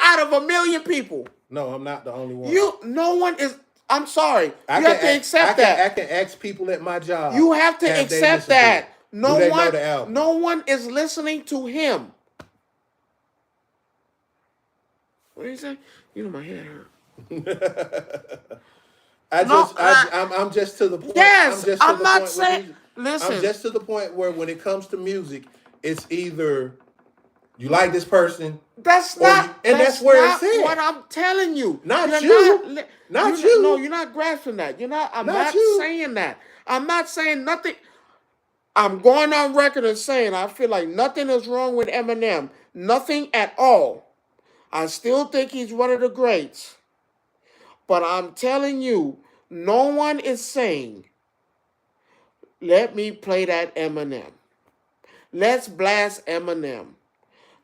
out of a million people. No, I'm not the only one. No one is. I'm sorry. You have to accept that. I can ask people at my job. You have to accept that. No one know the album? No one is listening to him. What did you say? You know my head hurt. I'm just to the point. Yes, I'm not saying. Listen, I'm just to the point where when it comes to music, it's either you like this person. That's not. That's where it's at. What I'm telling you. Not you. Not you. No, you're not grasping that. You're not. I'm not saying that. I'm not saying nothing. I'm going on record and saying I feel like nothing is wrong with Eminem. Nothing at all. I still think he's one of the greats. But I'm telling you, no one is saying, let me play that Eminem. Let's blast Eminem.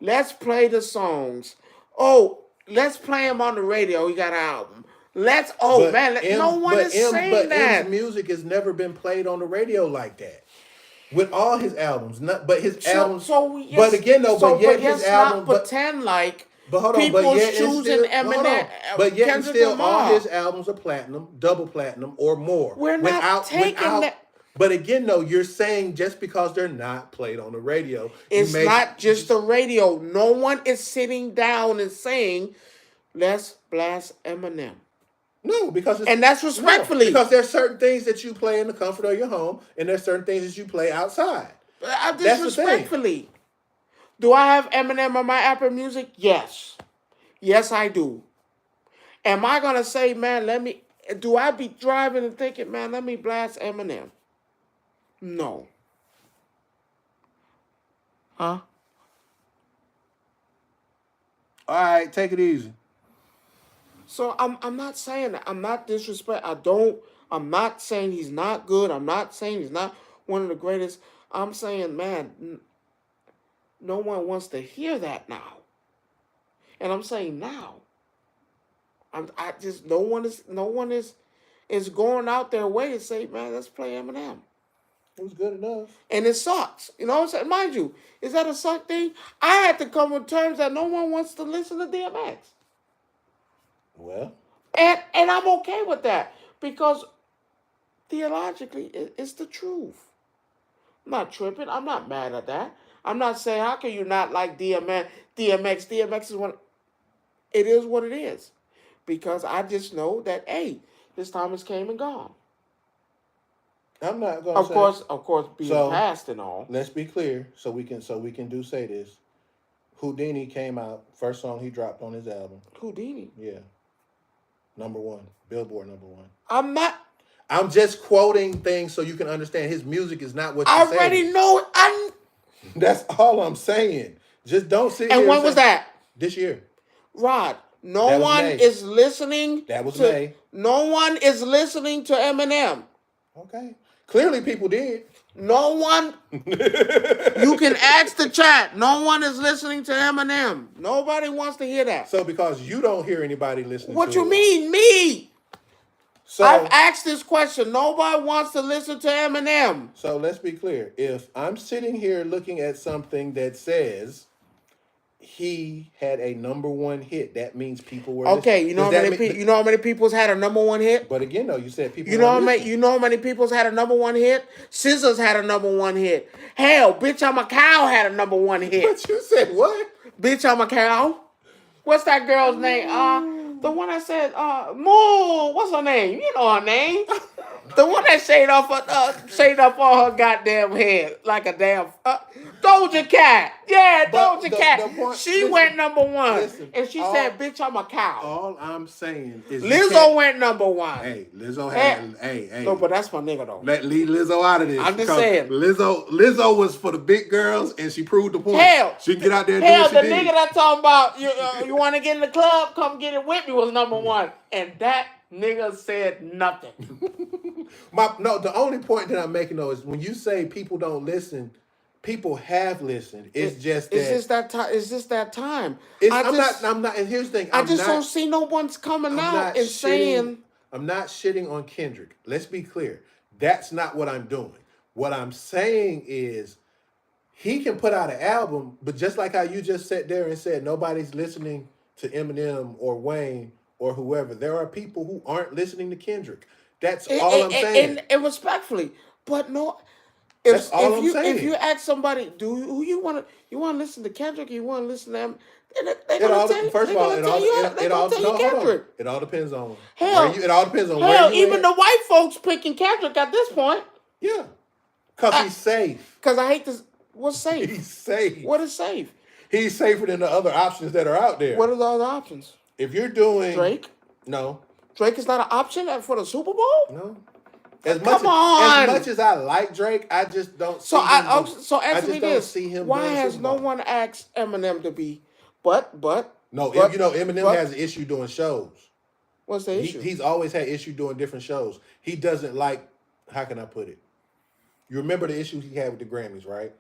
Let's play the songs. Oh, let's play him on the radio. He got an album. No one is saying that. His music has never been played on the radio like that. With all his albums, albums. But again, though, his album. Pretend like. But hold on, people's choosing Eminem. But yet and still, all his albums are platinum, double platinum, or more. We're not taking that. But again, though, you're saying just because they're not played on the radio, it's not just the radio. No one is sitting down and saying, "Let's blast Eminem." No, and that's respectfully because there's certain things that you play in the comfort of your home, and there's certain things that you play outside. That's respectfully. Do I have Eminem on my Apple Music? Yes. Yes, I do. Am I going to say, man, do I be driving and thinking, man, let me blast Eminem? No. Huh? All right, take it easy. So I'm not saying that. I'm not I'm not saying he's not good. I'm not saying he's not one of the greatest. I'm saying, man, no one wants to hear that now. And I'm saying now. No one is going out their way to say, man, let's play Eminem. It was good enough. And it sucks. You know what I'm saying? Mind you, is that a suck thing? I had to come with terms that no one wants to listen to DMX. Well. And I'm okay with that. Because theologically, it's the truth. I'm not tripping. I'm not mad at that. I'm not saying, how can you not like DMX? DMX is one. It is what it is. Because I just know that, hey, his time has came and gone. I'm not going to say. Of course, being past and all. Let's be clear, so we can say this. Houdini came out, first song he dropped on his album. Houdini? Yeah. Number one. Billboard number one. I'm just quoting things so you can understand his music is not what you say. I already know. That's all I'm saying. Just don't sit here. And when was that? This year. Rod, no one is listening. That was May. No one is listening to Eminem. Okay. Clearly people did. No one. You can ask the chat. No one is listening to Eminem. Nobody wants to hear that. So because you don't hear anybody listening to it. What you mean, me? So I've asked this question. Nobody wants to listen to Eminem. So let's be clear. If I'm sitting here looking at something that says he had a number one hit, that means people were okay. You know how many people's had a number one hit? But again, though, you said people. You know how many people's had a number one hit? Scissors had a number one hit. Hell, Bitch I'm a Cow had a number one hit. But you said what? Bitch I'm a Cow. What's that girl's name? The one I said, Moo. What's her name? You know her name. The one that shade off on her goddamn head like a damn Doja Cat. Yeah, But Doja Cat. the point, She listen, went number one, listen, and she said, "Bitch, I'm a cow." All I'm saying is Lizzo went number one. Hey, Lizzo had. Hey. No, but that's my nigga though. Leave Lizzo out of this. I'm just saying. Lizzo was for the big girls, and she proved the point. Hell, she can get out there and do what she the did. nigga that talking about you want to get in the club? Come get it with me was number one, and that nigga said nothing. The only point that I'm making though is when you say people don't listen, people have listened. It's just that. It's just that time. I'm not. And here's the thing. I just don't see no one's coming out and saying. I'm not shitting on Kendrick. Let's be clear. That's not what I'm doing. What I'm saying is he can put out an album, but just like how you just sat there and said nobody's listening to Eminem or Wayne or whoever, there are people who aren't listening to Kendrick. That's all I'm saying. And respectfully, but no. That's all I'm saying. If you ask somebody, who you want to listen to Kendrick, you want to listen to them, it all depends on hell. It all depends on hell. Where you even at. The white folks picking Kendrick at this point. Yeah, because he's safe. Because I hate this. What's safe? He's safe. What is safe? He's safer than the other options that are out there. What are the other options? If you're doing Drake, no. Drake is not an option for the Super Bowl. No. As much as I like Drake, I just don't. So answer me this: why has no one asked Eminem to be? Eminem has an issue doing shows. What's the issue? He's always had issue doing different shows. He doesn't like. How can I put it? You remember the issues he had with the Grammys, right?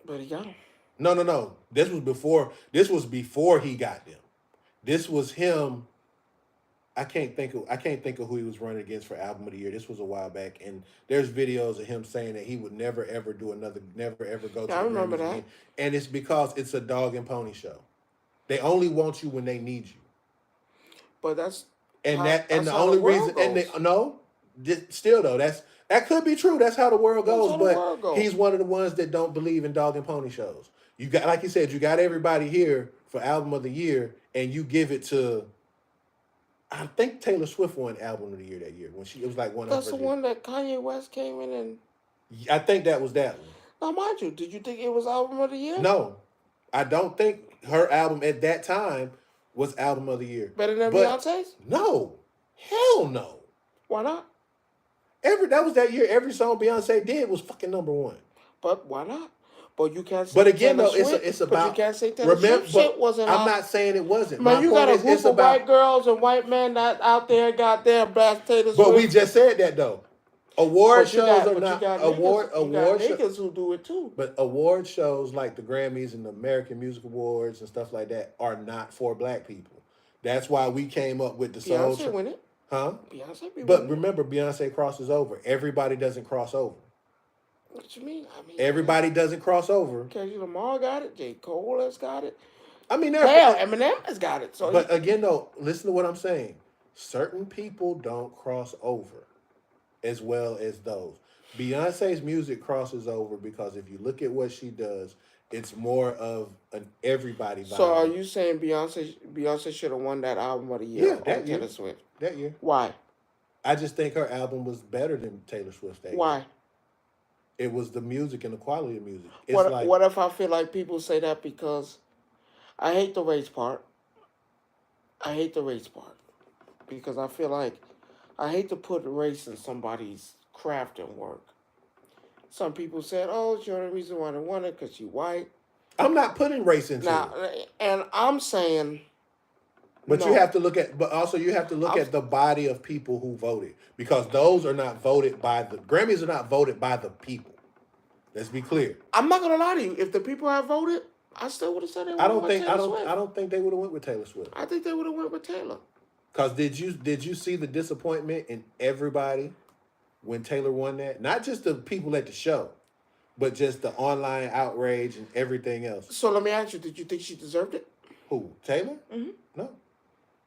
But he got them. No. This was before he got them. This was him. I can't think of who he was running against for album of the year. This was a while back, and there's videos of him saying that he would never ever go to the Grammys. I remember that. Again. And it's because it's a dog and pony show. They only want you when they need you. But that's the only reason still though that could be true. That's how the world goes. But he's one of the ones that don't believe in dog and pony shows. You got, like you said, you got everybody here for album of the year, and you give it to. I think Taylor Swift won album of the year that year when it was like one. That's the one that Kanye West came in and. I think that was that one. Now, mind you, did you think it was album of the year? No, I don't think her album at that time was album of the year. Better than Beyonce's? No, hell no. Why not? That was that year. Every song Beyonce did was fucking number one. But why not? But you can't say. But again, Taylor though, Swift, it's about. But you can't say Taylor Swift shit wasn't. I'm not saying it wasn't. Man, you got a group of white girls and white men that out there, goddamn, blast Taylor Swift. But we just said that though. Award shows are not award niggas who do it too. But award shows like the Grammys and the American Music Awards and stuff like that are not for black people. That's why we came up with the soul. Beyonce win it. Huh? Beyonce be But remember, Beyonce crosses over. Everybody doesn't cross over. What you mean? Everybody doesn't cross over. Kendrick Lamar got it. J. Cole has got it. Eminem has got it. So but again, though, listen to what I'm saying. Certain people don't cross over as well as those. Beyonce's music crosses over because if you look at what she does, it's more of an everybody vibe. So are you saying Beyonce should have won that album of the year? Yeah, that year. Taylor Swift. That year. Why? I just think her album was better than Taylor Swift's that year. Why? It was the music and the quality of music. What if I feel like people say that because I hate the race part. Because I feel like I hate to put race in somebody's craft and work. Some people said, "Oh, it's the only reason why they won it because you white." I'm not putting race into it. And I'm saying. But you have to look at, the body of people who voted because those are not voted by the Grammys are not voted by the people. Let's be clear. I'm not gonna lie to you. If the people had voted, I still would have said they would have went with Taylor Swift. I don't think they would have went with Taylor Swift. I think they would have went with Taylor. Because did you see the disappointment in everybody when Taylor won that? Not just the people at the show, but just the online outrage and everything else. So let me ask you: did you think she deserved it? Who, Taylor? Mm-hmm. No.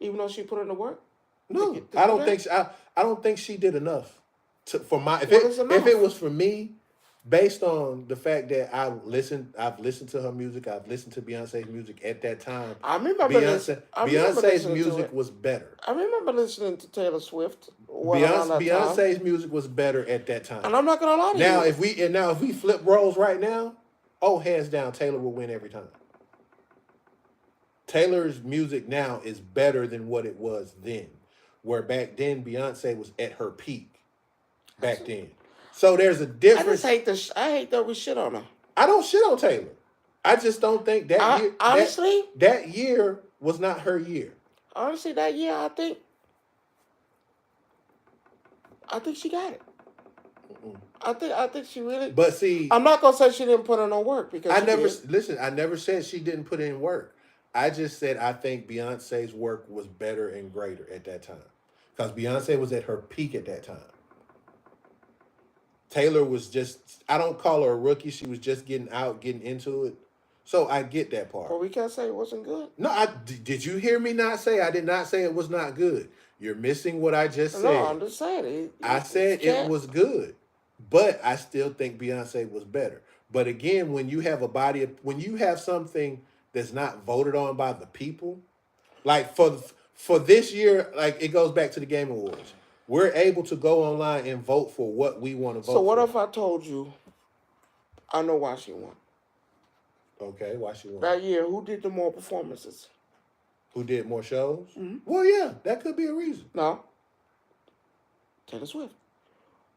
Even though she put in the work? No, I don't think she did enough. If it was for me, based on the fact that I've listened to her music, I've listened to Beyonce's music at that time. I remember this. I remember Beyonce's listening to music it. was better. I remember listening to Taylor Swift around that time. Beyonce's music was better at that time. And I'm not gonna lie to Now, you. if we flip roles right now, hands down, Taylor will win every time. Taylor's music now is better than what it was then, where back then Beyonce was at her peak. Back then, so there's a difference. I hate that we shit on her. I don't shit on Taylor. I just don't think that year. Honestly, that year was not her year. Honestly, that year I think she got it. I think she really. But see, I'm not gonna say she didn't put in no work because I never said she didn't put in work. I just said I think Beyonce's work was better and greater at that time because Beyonce was at her peak at that time. Taylor was just, I don't call her a rookie. She was just getting into it. So I get that part. But we can't say it wasn't good. No, did you hear me not say? I did not say it was not good. You're missing what I just said. No, I'm just saying. I said it was good, but I still think Beyonce was better. But again, when you have when you have something that's not voted on by the people, like for this year, like it goes back to the Game Awards. We're able to go online and vote for what we want to vote for. So what if I told you I know why she won? Okay, why she won? That year, who did the more performances? Who did more shows? Mm-hmm. Well, yeah, that could be a reason. No. Taylor Swift.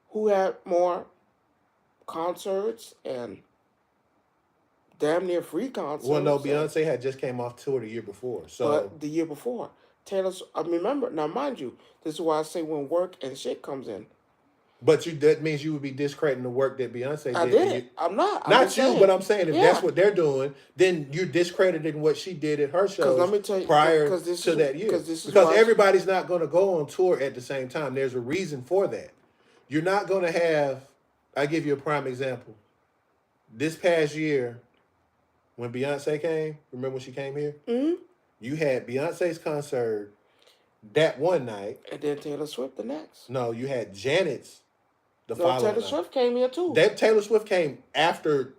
Who had more concerts and damn near free concerts? Well, no, Beyonce had just came off tour the year before. But the year before. Remember, now mind you, this is why I say when work and shit comes in. But that means you would be discrediting the work that Beyonce did. I did. I'm not. Not you, but I'm saying if that's what they're doing, then you're discrediting what she did at her shows let me tell you, prior to that year. Because everybody's not going to go on tour at the same time. There's a reason for that. You're not going to have, I'll give you a prime example. This past year, when Beyonce came, remember when she came here? Mm-hmm. You had Beyonce's concert that one night. And then Taylor Swift the next. No, you had Janet's the following night. Taylor Swift came here too. Taylor Swift came after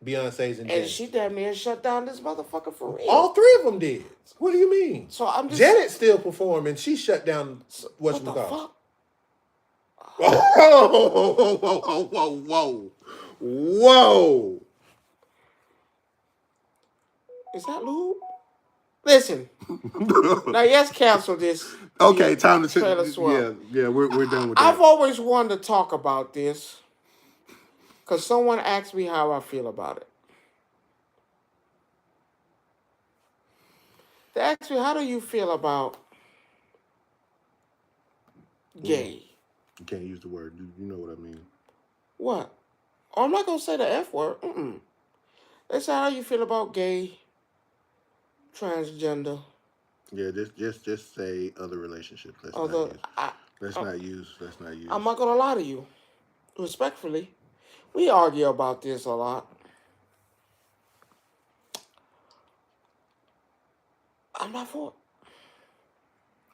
Beyonce's and Janet's. She damn near shut down this motherfucker for real. All three of them did. What do you mean? So I'm just Janet still performed and she shut down what the fuck? Whoa. Is that lube? Listen. Now, yes, cancel this. Okay, time to Taylor Swift. Yeah, we're done with that. I've always wanted to talk about this because someone asked me how I feel about it. They asked me, how do you feel about gay? You can't use the word. You know what I mean. What? Oh, I'm not going to say the F word. They said, how do you feel about gay, transgender? Yeah, just say other relationships. Let's not use. I'm not gonna lie to you. Respectfully, we argue about this a lot. I'm not for it.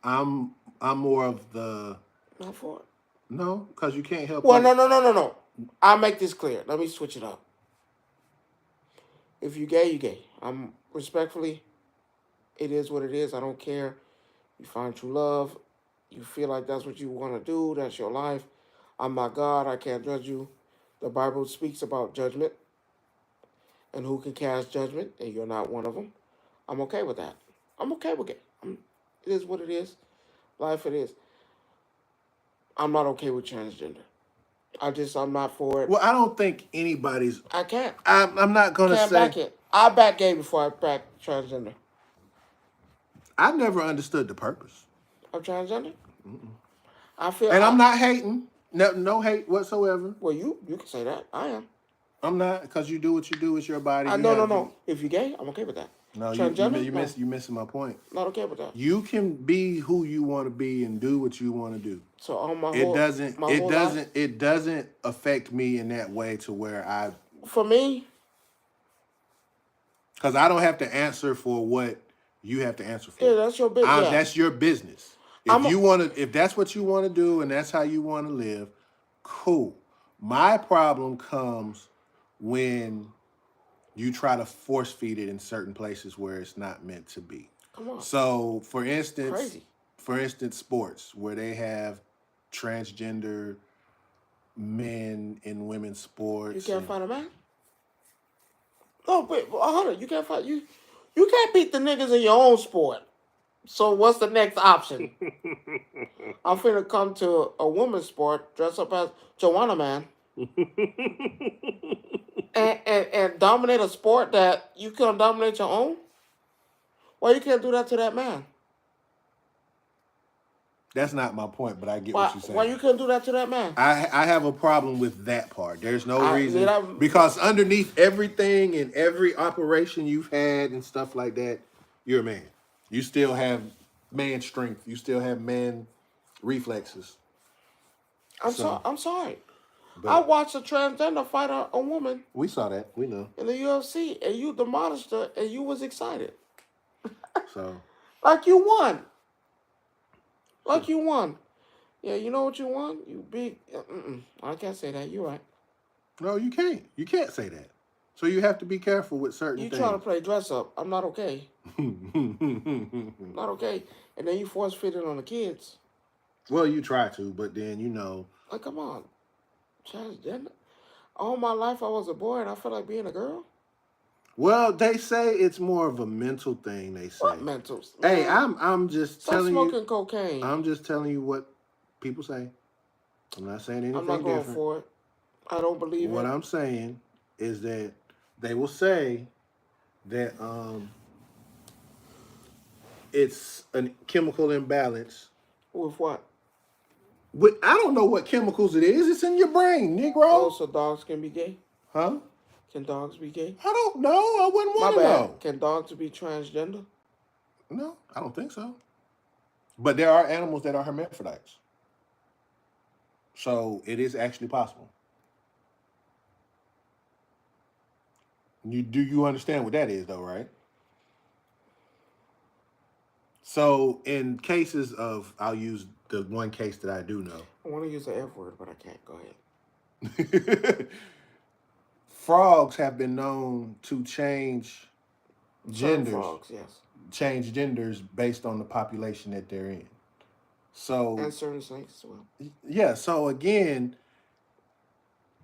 I'm more of the not for it. No, because you can't help. Well, no. I'll make this clear. Let me switch it up. If you gay, you gay. I'm respectfully. It is what it is. I don't care. You find true love. You feel like that's what you want to do. That's your life. I'm not God. I can't judge you. The Bible speaks about judgment and who can cast judgment, and you're not one of them. I'm okay with that. I'm okay with it. It is what it is. Life it is. I'm not okay with transgender. I'm not for it. Well, I don't think anybody's. I can't. I'm not going to say. Back it. I back gay before I back transgender. I never understood the purpose of transgender. I feel, and I'm not hating. No hate whatsoever. Well, you can say that. I am. I'm not, because you do what you do. It's your body. No. If you're gay, I'm okay with that. No, you're missing my point. Not okay with that. You can be who you want to be and do what you want to do. So on it doesn't affect me in that way to where for me, because I don't have to answer for what you have to answer for. Yeah, that's your business. That's your business. If that's what you want to do and that's how you want to live, cool. My problem comes when you try to force feed it in certain places where it's not meant to be. Come on. So, Crazy. for instance, sports where they have transgender men in women's You sports. can't find a man? No, but hold on. You can't find you. You can't beat the niggas in your own sport. So what's the next option? I'm finna come to a woman's sport, dress up as Joanna Man, and dominate a sport that you can't dominate your own? Why you can't do that to that man? That's not my point, but I get Why what you're saying. why you can't do that to that man? I have a problem with that part. There's no reason I- because underneath everything and every operation you've had and stuff like that, you're a man. You still have man strength. You still have man reflexes. I'm sorry. But I watched a transgender fight a woman we saw that. We know. in the UFC, and you demolished her, and you was excited, So like you won, like you won. Yeah, you know what you won? You big. I can't say that. You're right. no, you can't. You can't say that. So you have to be careful with certain You things. trying to play dress up? I'm not okay. Not okay. And then you force fit it on the kids. Well, you try to, but then Like, come on, transgender. All my life I was a boy, and I feel like being a girl. Well, they say it's more of a mental thing. They say. What mentals? Hey, Man, I'm just stop telling smoking you. cocaine. I'm just telling you what people say. I'm not saying anything I'm not going different. for it. I don't believe What it. I'm saying is that they will say that it's a chemical imbalance. With what? I don't know what chemicals it is. It's in your brain, Negro. Oh, so dogs can be gay? Huh? Can dogs be gay? I don't know. I wouldn't My want to bad. know. Can dogs be transgender? No, I don't think so. But there are animals that are hermaphrodites. So it is actually possible. You understand what that is though, right? So in cases of, I'll use the one case that I do know. I want to use the F word, but I can't. Go ahead. Frogs have been known to change Certain genders, frogs, yes. change genders based on the population that they're in. So And certain snakes as well. yeah, so again,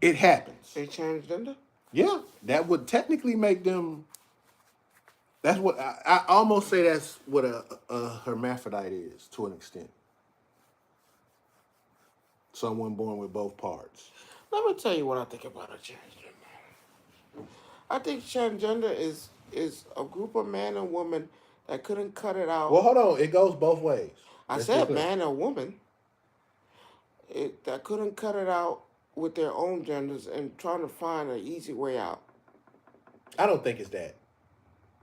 it happens. They change gender? Yeah, that would technically make them. That's what I almost say. That's what a hermaphrodite is to an extent. Someone born with both parts. Let me tell you what I think about a transgender. I think transgender is a group of man and woman that couldn't cut it out. Well, hold on. It goes both ways. I said man and woman. That couldn't cut it out with their own genders and trying to find an easy way out. I don't think it's that.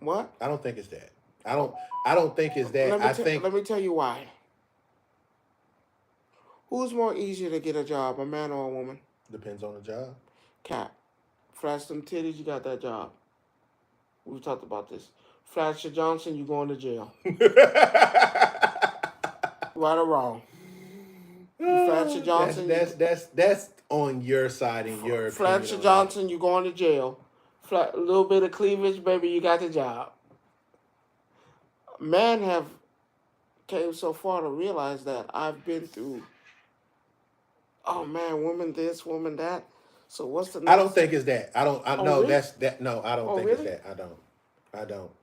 What? I don't think it's that. I don't think it's that. Let me tell you why. Who's more easier to get a job, a man or a woman? Depends on the job. Cap. Flash them titties, you got that job. We've talked about this. Flash your Johnson, you going to jail. Right or wrong? Flash your Johnson. That's on your side and your Flash your Johnson, you going to jail. A little bit of cleavage, baby, you got the job. Men have came so far to realize that I've been through. Oh man, woman this, woman that. So what's the next? I don't think it's that. I don't. I know really? that's that. No, I don't think really? it's that. I don't.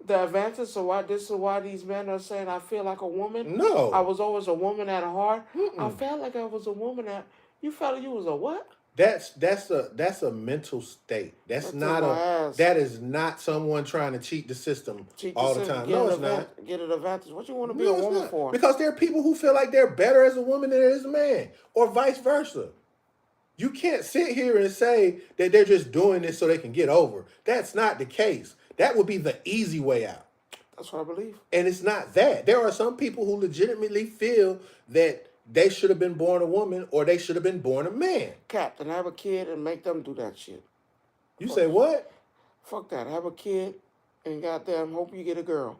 The advantage. So this is why these men are saying I feel like a woman. No. I was always a woman at heart. Mm-mm. I felt like I was a woman at. You felt you was a what? That's a mental state. That's not a. That is not someone trying to cheat the system all the time. No, it's not. Get an advantage. What you want to be a woman for? Because there are people who feel like they're better as a woman than as a man, or vice versa. You can't sit here and say that they're just doing this so they can get over. That's not the case. That would be the easy way out. That's what I believe. And it's not that. There are some people who legitimately feel that they should have been born a woman or they should have been born a man. Captain, have a kid and make them do that shit. You say what? Fuck that. Have a kid and goddamn hope you get a girl.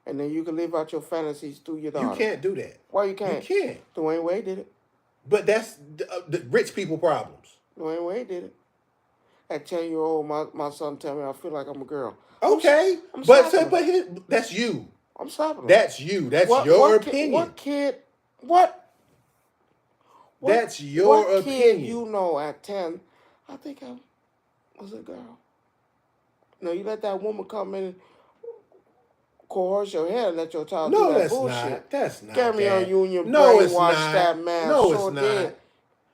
And then you can live out your fantasies through your daughter. You can't do that. Why you can't? You can't. Dwayne Wade did it. But that's the rich people problems. Dwayne Wade did it. At 10-year-old, my son tell me I feel like I'm a girl. Okay, I'm but slapping him. that's you. I'm slapping him. That's you. That's your opinion. What kid? What? That's your what kid opinion. you know at 10? I think I was a girl. No, you let that woman come in and coerce your head and let your child do that bullshit. Not. That's not. Gabrielle Union no, it's brainwashed not. that man. No, sure it's not. Did.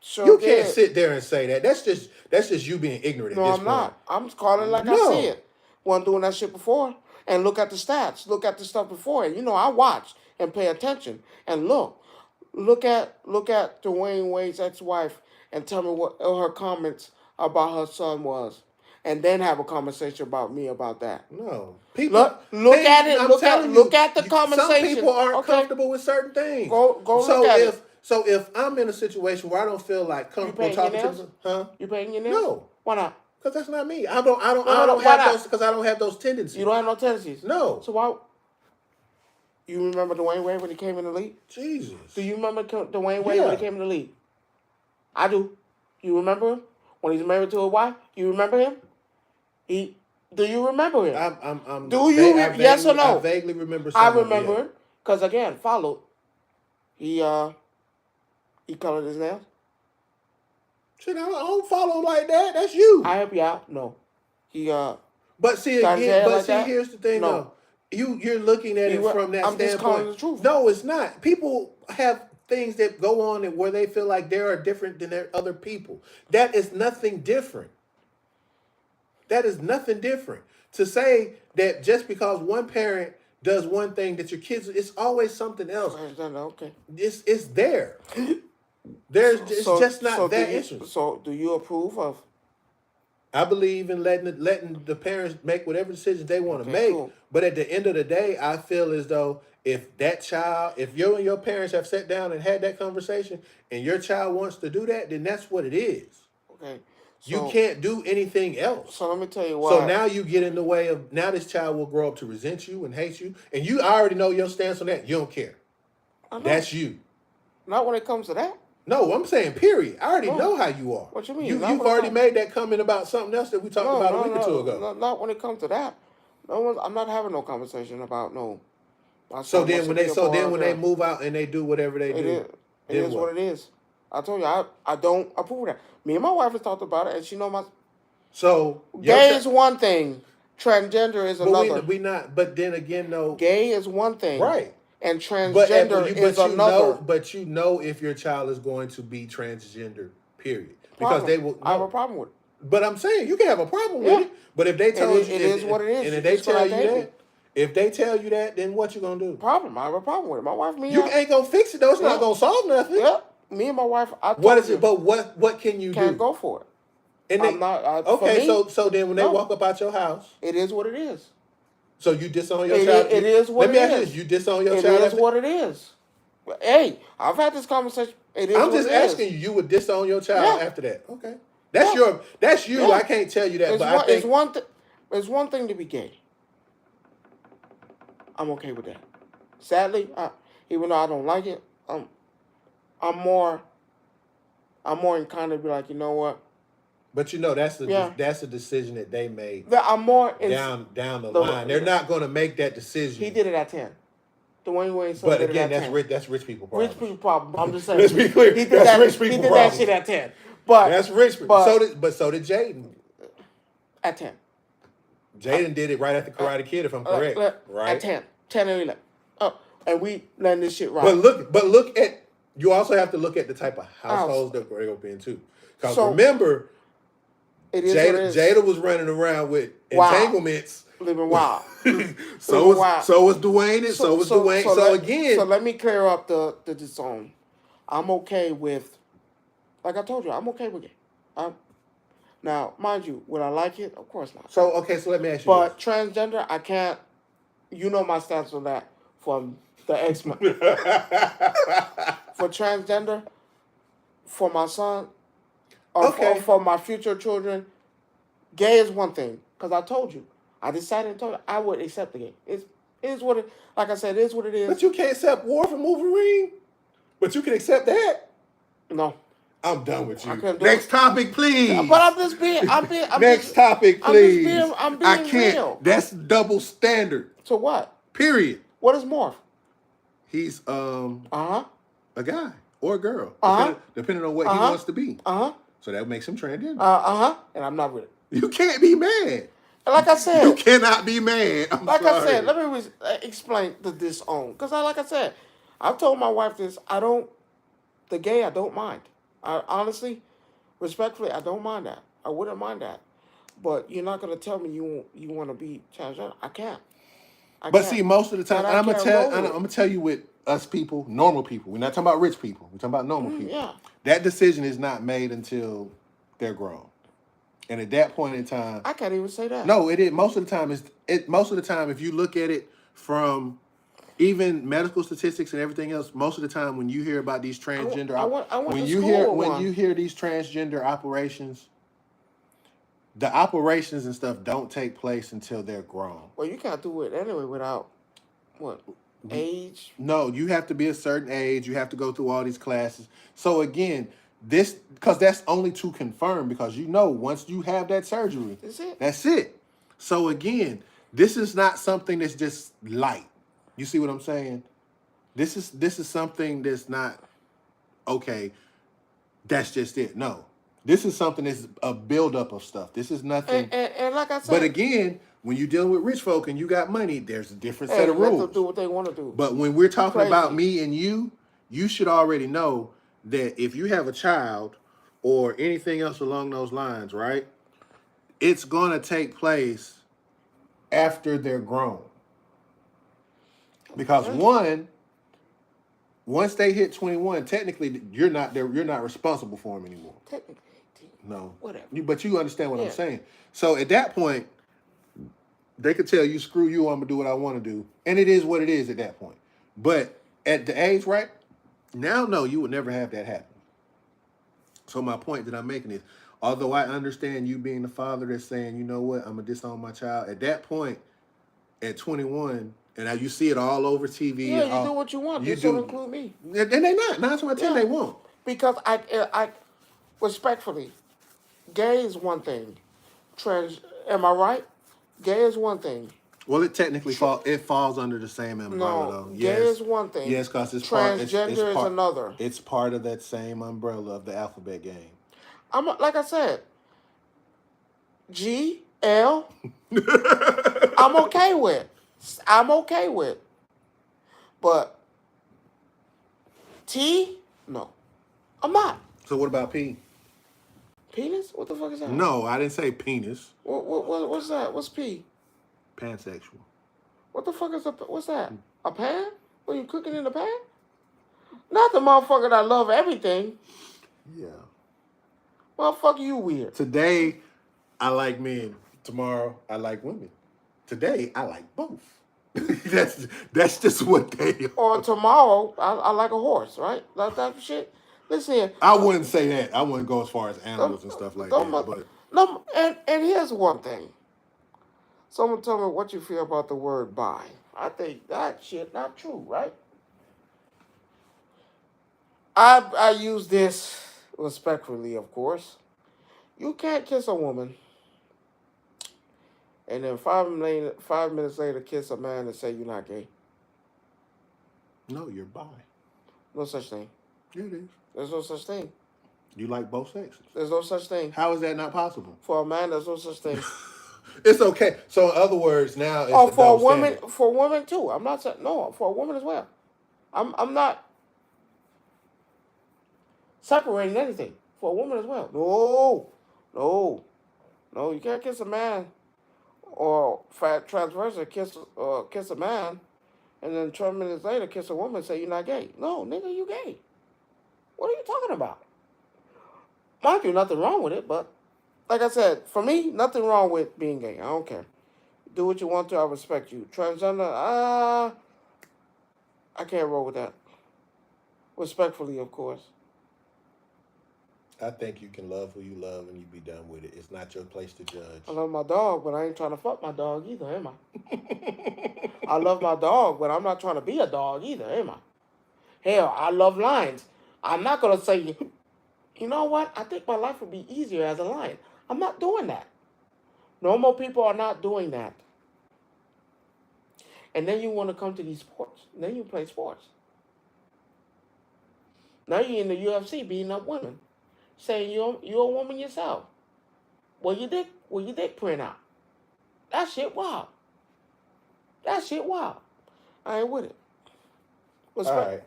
Sure you did. can't sit there and say that. That's just you being ignorant. No, at this I'm point. not. I'm calling like I see it. Wasn't doing that shit before. And look at the stats. Look at the stuff before it. You know, I watch and pay attention and look at Dwayne Wade's ex-wife and tell me what her comments about her son was, and then have a conversation about me about that. No, people look at it. Look at the conversation. Some people aren't comfortable with certain things. Go look at it. So if I'm in a situation where I don't feel like comfortable talking to them, You painting your nails? No. Why not? Because that's not me. I don't have those. Because I don't have those tendencies. You don't have no tendencies. No. So why? You remember Dwayne Wade when he came in the league? Jesus. Do you remember Dwayne Wade when he came in the league? I do. You remember him when he's married to a wife? You remember him? Do you remember him? Yes or no? I vaguely remember. I remember him because again, followed. He colored his nails. Shit, I don't follow like that. That's you. I help you out. No, he But see again. But see, here's the thing no. though. You're looking at it from that standpoint. Just calling the truth. No, it's not. People have things that go on and where they feel like they are different than their other people. That is nothing different. That is nothing different. To say that just because one parent does one thing that your kids, it's always something else. Okay. It's there. It's just not that interesting. So do you approve of? I believe in letting the parents make whatever decisions they want to make. Cool. But at the end of the day, I feel as though if you and your parents have sat down and had that conversation and your child wants to do that, then that's what it is. Okay. So, you can't do anything else. So let me tell you why. So now you get in the way of, now this child will grow up to resent you and hate you. And you already know your stance on that. You don't care. That's you. Not when it comes to that. No, I'm saying period. I already know how you are. What you mean? You've already made that comment about something else that we talked about a week or two ago. Not when it comes to that. I'm not having no conversation about no. So then when they move out and they do whatever they do, it is what it is. I told you I don't approve of that. Me and my wife have talked about it, and she know my. So gay is one thing, transgender is another. But then again, though, gay is one thing, right? And transgender is another. But you know if your child is going to be transgender, period, because they will. I have a problem with it. But I'm saying you can have a problem with it. But if they tell you it is what it is, and if they tell you that. If they tell you that, then what you gonna do? Problem. I have a problem with it. My wife, you ain't gonna fix it though. It's not gonna solve nothing. Yeah. Me and my wife. What is it? But what can you do? Can't go for it. And okay. So then when they walk up out your house, it is what it is. So you disown your child. It is what it is. Let me ask you this: you disown your child. It is what it is. Hey, I've had this conversation. I'm just asking you. You would disown your child after that? Okay. That's you. Yeah. I can't tell you that. But it's one thing to be gay. I'm okay with that. Sadly, even though I don't like it, I'm more inclined to be like, you know what? But you know that's a decision that they made. I'm more down the line. They're not going to make that decision. He did it at 10. Dwayne Wade. But again, that's rich people problem. Rich people problem. I'm just saying. Let's be clear. He did that shit at 10. But that's rich people. So did Jaden. At 10. Jaden did it right after Karate Kid, if I'm correct. Right. At 10. 10 and 11. Oh, and we letting this shit ride. But look at, you also have to look at the type of households that we're up in too. Because remember, Jada was running around with entanglements. Living wild. So was Dwayne, and so was Dwayne. So let me clear up the disown. I'm okay with, like I told you, I'm okay with it. Now, mind you, would I like it? Of course not. So let me ask you. But transgender, I can't. You know my stance on that from the X-Men. For transgender, for my son, or for my future children, gay is one thing. Because I told you, I decided and told you I would accept the gay. It is what it. Like I said, it is what it is. But you can't accept War for Wolverine. But you can accept that. No. I'm done with I you. couldn't do Next it. topic, please. But I'm just being. Next topic, please. I'm I being can't. real. That's double standard. So what? Period. What is morph? He's Uh huh. a guy or a girl, Uh-huh. depending on what he Uh-huh. wants to be. Uh huh. So that makes him transgender. And I'm not with it. You can't be mad. And like I said, You cannot be mad. I'm like sorry. I said, let me explain the disown. Because like I said, I've told my wife this. The gay, I don't mind. I honestly, respectfully, I don't mind that. I wouldn't mind that. But you're not gonna tell me you want to be transgender. I can't. But see, most of the time, And and I'm I'm gonna tell you with us people, normal people. We're not talking about rich people. We're talking about normal people. Yeah. That decision is not made until they're grown, and at that point in time, I can't even say that. no, it is. Most of the time, most of the time, if you look at it from even medical statistics and everything else, most of the time when you hear about these transgender, when you hear these transgender operations, the operations and stuff don't take place until they're grown. Well, you can't do it anyway without what age? No, you have to be a certain age. You have to go through all these classes. So again, because that's only to confirm, because once you have that surgery, that's it. So again, this is not something that's just light. You see what I'm saying? This is something that's not okay. That's just it. No, this is something that's a buildup of stuff. This is nothing. And like I said, but again, when you're dealing with rich folk and you got money, there's a different set of rules. Let them do what they want to do. But when we're talking about me and you should already know that if you have a child or anything else along those lines, right? It's going to take place after they're grown. Because once they hit 21, technically you're not responsible for them anymore. Technically. No. Whatever. But you understand what I'm saying. So at that point, they could tell you, screw you, I'm going to do what I want to do. And it is what it is at that point. But at the age, right, now, no, you would never have that happen. So my point that I'm making is, although I understand you being the father that's saying, you know what, I'm going to disown my child. At that point, at 21, and now you see it all over TV. Yeah, you do what you want. This don't include me. And they not. 9 times out of 10, they won't. Because I respectfully, gay is one thing. Am I right? Gay is one thing. Well, it technically falls under the same umbrella, though. Gay is one thing. Yes, because it's transgender is another. It's part of that same umbrella of the alphabet game. Like I said, G, L, I'm okay with. But T, no, I'm not. So what about P? Penis? What the fuck is that? No, I didn't say penis. What's that? What's P? Pansexual. What the fuck is what's that? A pan? What, you cooking in a pan? Not the motherfucker that love everything. Yeah. Motherfucker, you weird. Today, I like men. Tomorrow, I like women. Today, I like both. that's just what they are. Or tomorrow, I like a horse, right? That type of shit. Listen here. I wouldn't say that. I wouldn't go as far as animals and stuff like that. But no, and here's one thing. Someone tell me what you feel about the word bi. I think that shit not true, right? I use this respectfully, of course. You can't kiss a woman and then 5 minutes later kiss a man and say you're not gay. No, you're bi. No such thing. Yeah, it is. There's no such thing. You like both sexes. There's no such thing. How is that not possible? For a man, there's no such thing. It's okay. So in other words, now it's for women too. I'm not saying no, for a woman as well. I'm not separating anything. For a woman as well. No, you can't kiss a man or transversa kiss a man and then 12 minutes later kiss a woman and say you're not gay. No, nigga, you gay. What are you talking about? Mind you, nothing wrong with it, but like I said, for me, nothing wrong with being gay. I don't care. Do what you want to. I respect you. Transgender, I can't roll with that. Respectfully, of course. I think you can love who you love and you be done with it. It's not your place to judge. I love my dog, but I ain't trying to fuck my dog either, am I? I love my dog, but I'm not trying to be a dog either, am I? Hell, I love lions. I'm not going to say You know what? I think my life would be easier as a lion. I'm not doing that. Normal people are not doing that. And then you want to come to these sports. And then you play sports. Now you're in the UFC beating up women, saying you're a woman yourself. Well, your dick print out. That shit wild. That shit wild. I ain't with it. All right.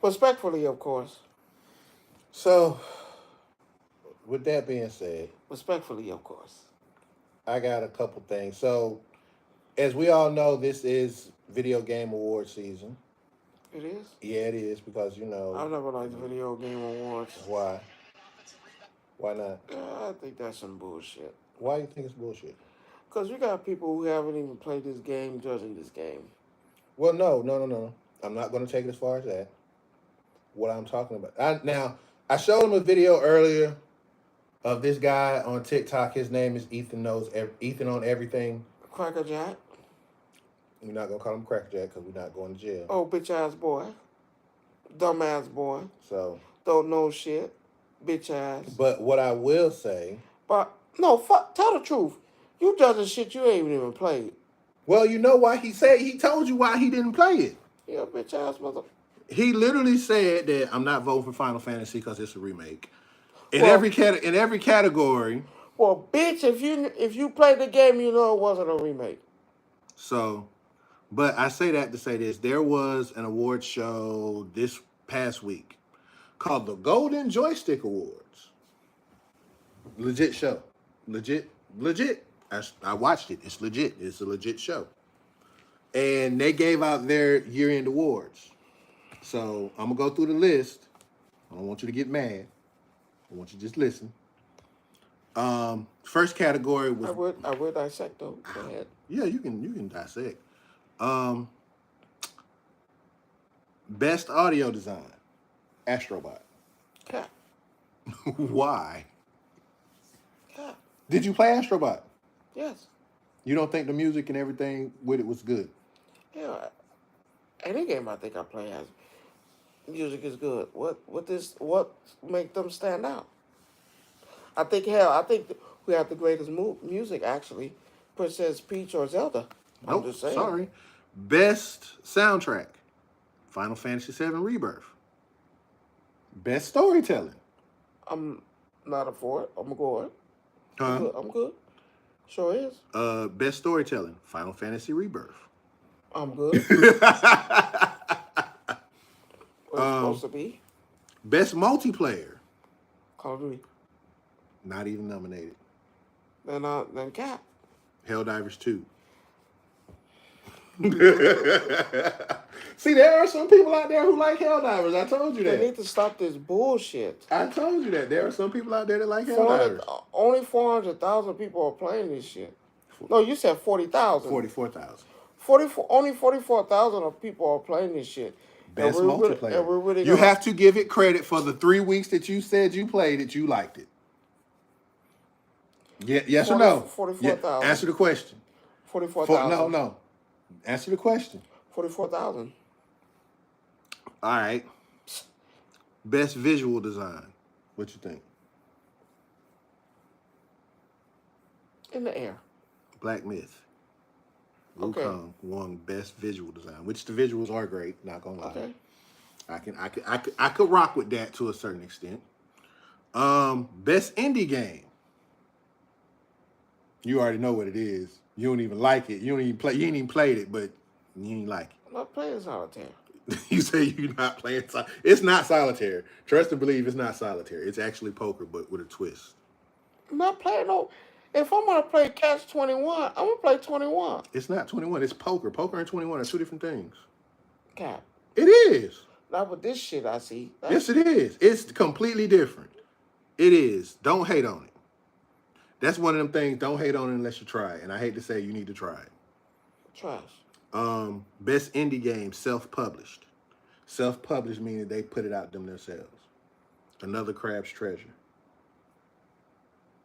Respectfully, of course. So, with that being said, Respectfully, of course. I got a couple things. So, as we all know, this is video game award season. It is? Yeah, it is because I've never liked the video game awards. why? Why not? I think that's some bullshit. Why do you think it's bullshit? Because you got people who haven't even played this game judging this game. Well, no. I'm not going to take it as far as that. What I'm talking about. I showed him a video earlier of this guy on TikTok. His name is Ethan on Everything. Cracker Jack? We're not going to call him Cracker Jack because we're not going to jail. Oh, bitch ass boy. Dumb ass boy. So. Don't know shit. Bitch ass. But what I will say. But, no, tell the truth. You judging shit you ain't even played. Well, you know why he told you why he didn't play it. Yeah, bitch ass mother. He literally said that I'm not voting for Final Fantasy because it's a remake. In every category. Well, bitch, if you played the game, you know it wasn't a remake. So, but I say that to say this: there was an award show this past week called the Golden Joystick Awards. Legit show, legit. I watched it. It's legit. It's a legit show. And they gave out their year-end awards. So I'm going to go through the list. I don't want you to get mad. I want you to just listen. First category was... I would dissect, though. Go ahead. Yeah, you can dissect. Best audio design. Astrobot. Yeah. Why? Yeah. Did you play Astrobot? Yes. You don't think the music and everything with it was good? Yeah. Any game I think I play has music is good. What make them stand out? I think we have the greatest music actually. Princess Peach or Zelda. I'm just saying. Sorry. Best soundtrack. Final Fantasy VII Rebirth. Best storytelling. I'm not up for it. I'm going. Huh? I'm good. Sure is. Best storytelling. Final Fantasy Rebirth. I'm good. What it's supposed to be. Best multiplayer. Call of Duty. Not even nominated. Then Cap. Helldivers 2. See, there are some people out there who like Helldivers. I told you that. They need to stop this bullshit. I told you that. There are some people out there that like Helldivers. Only 400,000 people are playing this shit. No, you said 40,000. 44,000. Only 44,000 of people are playing this shit. Best multiplayer. You have to give it credit for the 3 weeks that you said you played it, you liked it. Yeah, yes or no? 44,000. Yeah, answer the question. 44,000. No. Answer the question. 44,000. All right. Best visual design. What you think? In the air. Black Myth. Okay. Wukong won best visual design, which the visuals are great. Not gonna lie. Okay. I could rock with that to a certain extent. Best indie game. You already know what it is. You don't even like it. You ain't even played it, but you ain't like it. I'm not playing solitaire. You say you're not playing solitaire. It's not solitaire. Trust and believe, it's not solitaire. It's actually poker, but with a twist. I'm not playing no. If I'm gonna play Catch 21, I'm gonna play 21. It's not 21. It's poker. Poker and 21 are two different things. Cap. It is. Not with this shit I see. Yes, it is. It's completely different. It is. Don't hate on it. That's one of them things. Don't hate on it unless you try it. And I hate to say you need to try it. Trash. Best indie game, self-published. Self-published meaning they put it out them themselves. Another Crab's Treasure.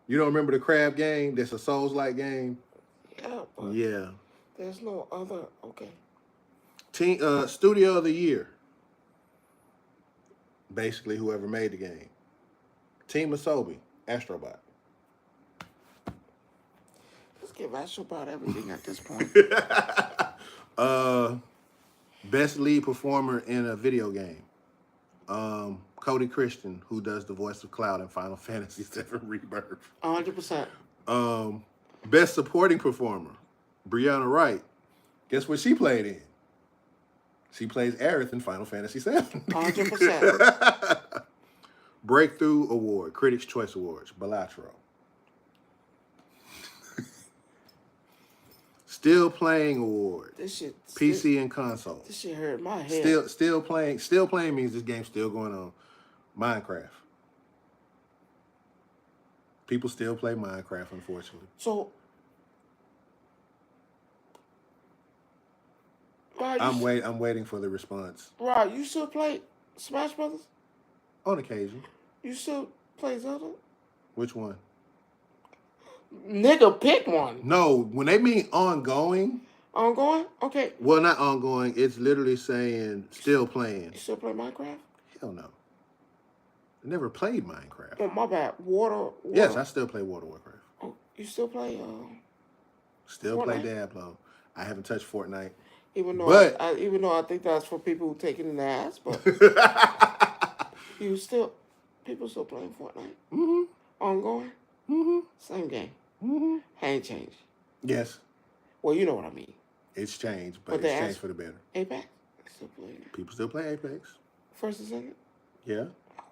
You don't remember the Crab game? That's a Souls-like game. Yeah, but yeah. There's no other. Okay. Studio of the Year. Basically, whoever made the game. Team Asobi, Astrobot. Let's give Astro about everything at this point. Best lead performer in a video game. Cody Christian, who does the voice of Cloud in Final Fantasy VII Rebirth. 100%. Best supporting performer, Brianna Wright. Guess what she played in? She plays Aerith in Final Fantasy VII. 100%. Breakthrough Award, Critics' Choice Awards, Balatro. Still Playing Award, This shit. PC and console. This shit hurt my head. Still playing means this game's still going on. Minecraft. People still play Minecraft, unfortunately. So, I'm waiting for the response. Right, you still play Smash Brothers? On occasion. You still play Zelda? Which one? Nigga, pick one. No, when they mean ongoing. Ongoing? Okay. Well, not ongoing. It's literally saying still playing. You still play Minecraft? Hell no. I never played Minecraft. Oh, my bad. Water. Yes, I still play World of Warcraft. Oh, you still play? Still Fortnite? play Diablo. I haven't touched Fortnite. Even though I think that's for people who take it in the ass, but people still playing Fortnite. Mm-hmm. Ongoing. Mm-hmm. Same game. Mm-hmm. Ain't changed. Yes. Well, you know what I mean. It's changed, but it's changed for the better. Apex? Still playing it. People still play Apex. First and second? Yeah. Oh, wow.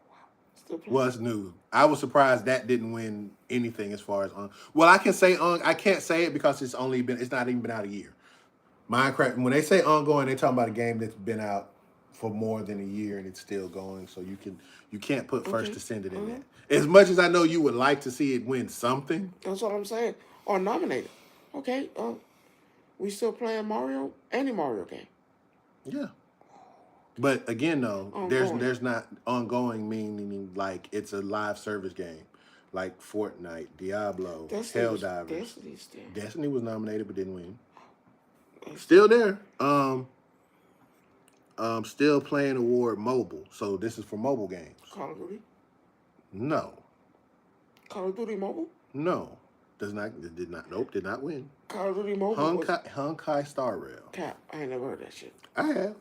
Still playing. Well, it's new. I was surprised that didn't win anything as far as Well, I can say I can't say it because it's not even been out a year. Minecraft, when they say ongoing, they're talking about a game that's been out for more than a year and it's still going. So you can't put First Descendant in that. As much as I know you would like to see it win something. That's what I'm saying. Or nominated. Okay. We still playing Mario? Any Mario game. Yeah. But again, though, Ongoing. there's not ongoing meaning like it's a live service game. Like Fortnite, Diablo, Helldivers. Destiny was nominated but didn't win. Still there. Still Playing Award mobile. So this is for mobile games. Call of Duty? No. Call of Duty mobile? No. Did not win. Call of Duty mobile Honkai Star Rail. Cap. I ain't never heard that shit. I have.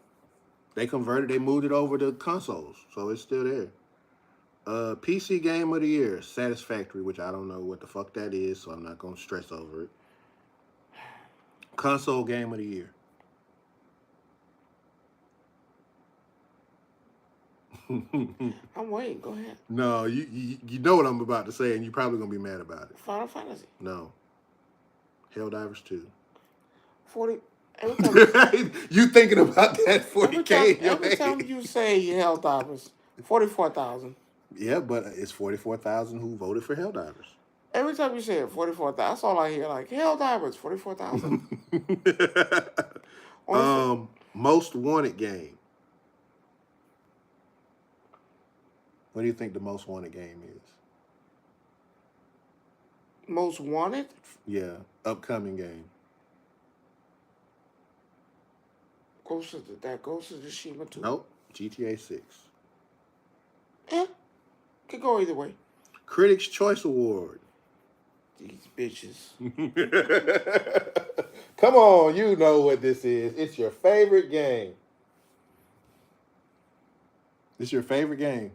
They moved it over to consoles, so it's still there. PC Game of the Year, Satisfactory, which I don't know what the fuck that is, so I'm not going to stress over it. Console Game of the Year. I'm waiting. Go ahead. No, you know what I'm about to say, and you're probably going to be mad about it. Final Fantasy. No. Helldivers 2. 40. Every time, you thinking about that 40K? Every time you say Helldivers, 44,000. Yeah, but it's 44,000 who voted for Helldivers. Every time you say it, 44,000. That's all I hear. Like, Helldivers, 44,000. Most wanted game. What do you think the most wanted game is? Most wanted? Yeah, upcoming game. Ghost of Tsushima 2. Nope, GTA 6. Could go either way. Critics' Choice Award. These bitches. Come on, you know what this is. It's your favorite game. It's your favorite game.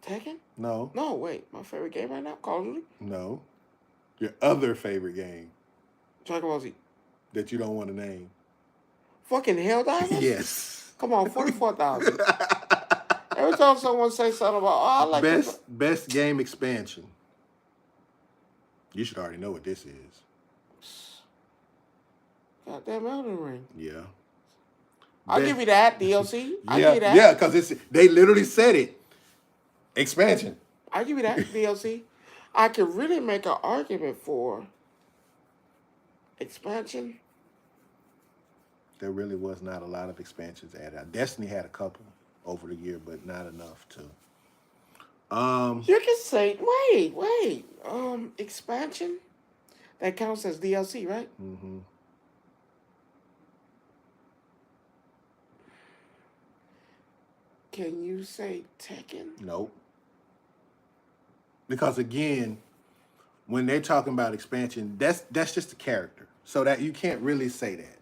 Tekken? No. No, wait. My favorite game right now? Call of Duty? No. Your other favorite game. Dragon Ball Z. That you don't want to name. Fucking Helldivers? Yes. Come on, 44,000. Every time someone say something about, I like best game expansion. You should already know what this is. Goddamn Elden Ring. Yeah. I'll give you that, DLC. I'll give you that. Yeah, because they literally said it. Expansion. I'll give you that, DLC. I could really make an argument for expansion. There really was not a lot of expansions added. Destiny had a couple over the year, but not enough to. You can say, wait. Expansion? That counts as DLC, right? Mm-hmm. Can you say Tekken? Nope. Because again, when they're talking about expansion, that's just a character. So that you can't really say that.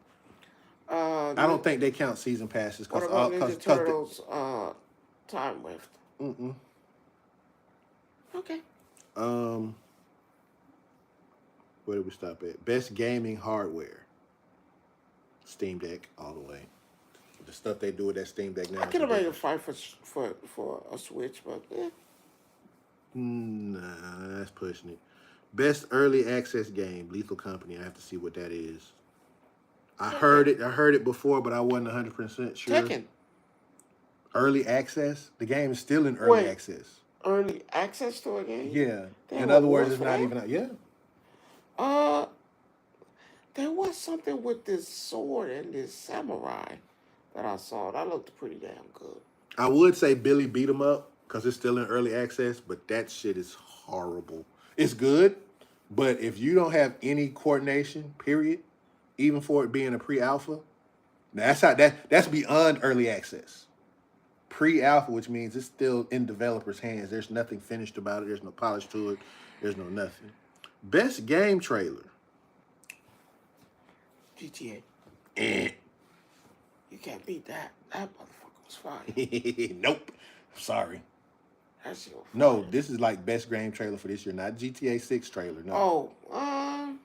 I don't think they count season passes What because about Ninja Turtles Time Rift? Okay. Where did we stop at? Best gaming hardware. Steam Deck all the way. The stuff they do with that Steam Deck now. I could have made a fight for a Switch, but yeah. Nah, that's pushing it. Best early access game, Lethal Company. I have to see what that is. I heard it before, but I wasn't 100% sure. Tekken. Early access? The game is still in early access. Early access to a game? Yeah. In other words, it's not even out. Yeah. There was something with this sword and this samurai that I saw. That looked pretty damn good. I would say Billy Beat 'em Up because it's still in early access, but that shit is horrible. It's good, but if you don't have any coordination, period, even for it being a pre-alpha, that's beyond early access. Pre-alpha, which means it's still in developers' hands. There's nothing finished about it. There's no polish to it. There's no nothing. Best game trailer. GTA. You can't beat that. That motherfucker was fire. Nope. Sorry. That's your No, this is like best game trailer for this year, not GTA 6 trailer. No. I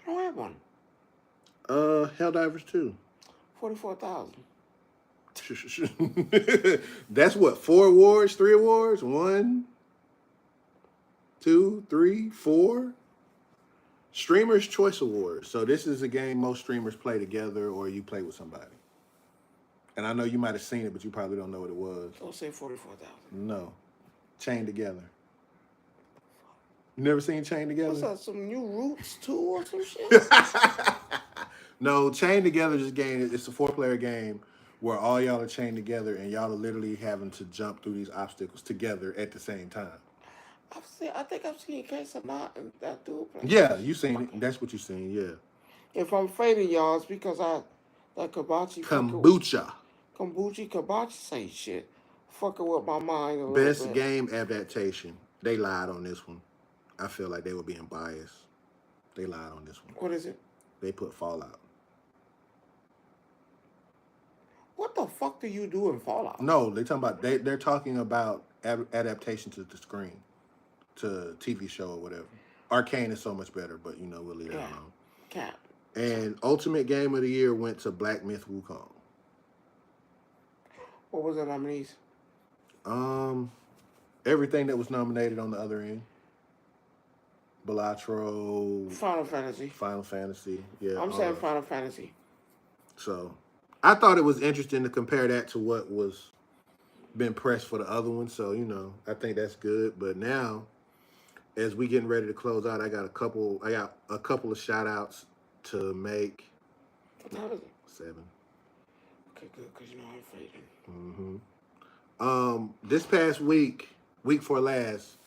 don't have one. Helldivers 2. 44,000. That's what, 4 awards, 3 awards? 1, 2, 3, 4. Streamers Choice Awards. So this is a game most streamers play together or you play with somebody. And I know you might have seen it, but you probably don't know what it was. Don't say 44,000. No. Chained Together. You never seen Chained Together? What's that, some new Roots 2 or some shit? No, Chained Together is a game. It's a 4-player game where all y'all are chained together and y'all are literally having to jump through these obstacles together at the same time. I think I've seen Case of Not and that dude play. Yeah, you seen it. That's what you seen, yeah. If I'm fading y'all, it's because that Kombucha say shit. Fucking with my mind a little bit. Best game adaptation. They lied on this one. I feel like they were being biased. They lied on this one. What is it? They put Fallout. What the fuck do you do in Fallout? No, they're talking about adaptation to the screen, to TV show or whatever. Arcane is so much better, but we'll leave that alone. Cap. And Ultimate Game of the Year went to Black Myth Wukong. What was the nominees? Everything that was nominated on the other end. Balatro. Final Fantasy. Yeah. I'm saying Final Fantasy. So, I thought it was interesting to compare that to what was been pressed for the other one. So, I think that's good. But now, as we getting ready to close out, I got a couple of shout outs to make. What time is it? 7. Okay, good, because I'm fading. This past week before last,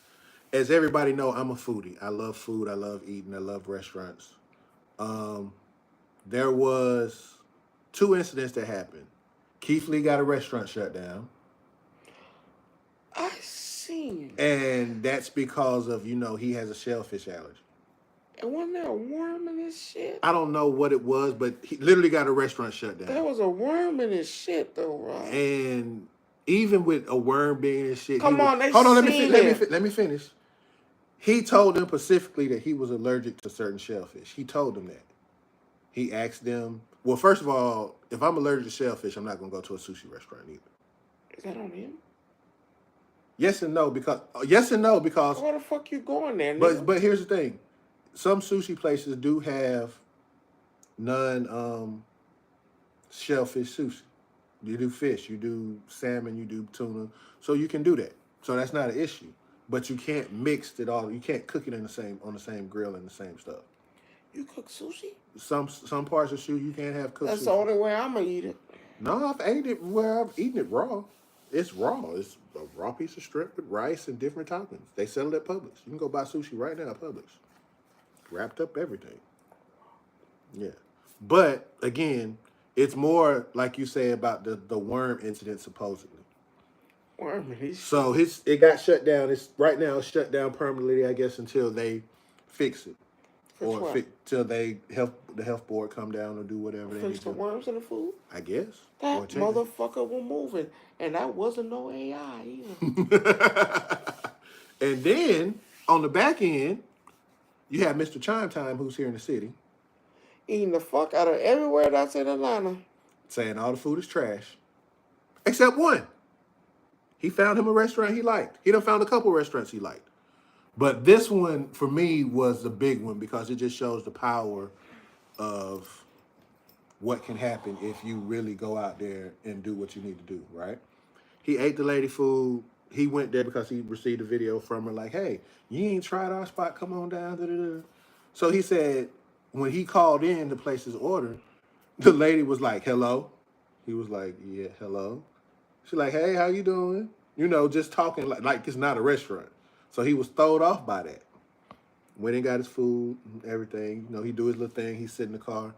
as everybody know, I'm a foodie. I love food. I love eating. I love restaurants. There was 2 incidents that happened. Keith Lee got a restaurant shut down. I seen. And that's because of, he has a shellfish allergy. And wasn't there a worm in this shit? I don't know what it was, but he literally got a restaurant shut down. There was a worm in this shit, though, right? And even with a worm being in shit, hold on, let me finish. He told them specifically that he was allergic to certain shellfish. He told them that. He asked them, well, first of all, if I'm allergic to shellfish, I'm not going to go to a sushi restaurant either. Is that on him? Yes and no, because where the fuck you going there, nigga? But here's the thing. Some sushi places do have non shellfish sushi. You do fish, you do salmon, you do tuna. So you can do that. So that's not an issue. But you can't mix it all. You can't cook it on the same grill and the same stuff. You cook sushi? Some parts of sushi you can't have cooked. That's sushi. the only way I'm gonna eat it. No, I've ate it where I've eaten it raw. It's raw. It's a raw piece of shrimp with rice and different toppings. They sell it at Publix. You can go buy sushi right now at Publix. Wrapped up everything. Yeah. But again, It's more like you say about the worm incident supposedly. Worm, So it got shut down. It's right now shut down permanently, I guess, until they fix it fix or what? till the health board come down or do whatever they Fix need the to. worms in the food? I guess or That change motherfucker was moving. And that wasn't no AI either. it. And then on the back end, you have Mr. Chime Time, who's here in the city, Eating the fuck out of everywhere that's in Atlanta. saying all the food is trash, except one. He found him a restaurant he liked. He done found a couple restaurants he liked. But this one, for me, was the big one because it just shows the power of what can happen if you really go out there and do what you need to do, right? He ate the lady food. He went there because he received a video from her like, hey, you ain't tried our spot, come on down. Da, da, da. So he said when he called in to place his order, the lady was like, hello. He was like, yeah, hello. She's like, hey, how you doing? You know, just talking like it's not a restaurant. So he was thrown off by that. Went and got his food and everything. You know, he do his little thing. He sit in the car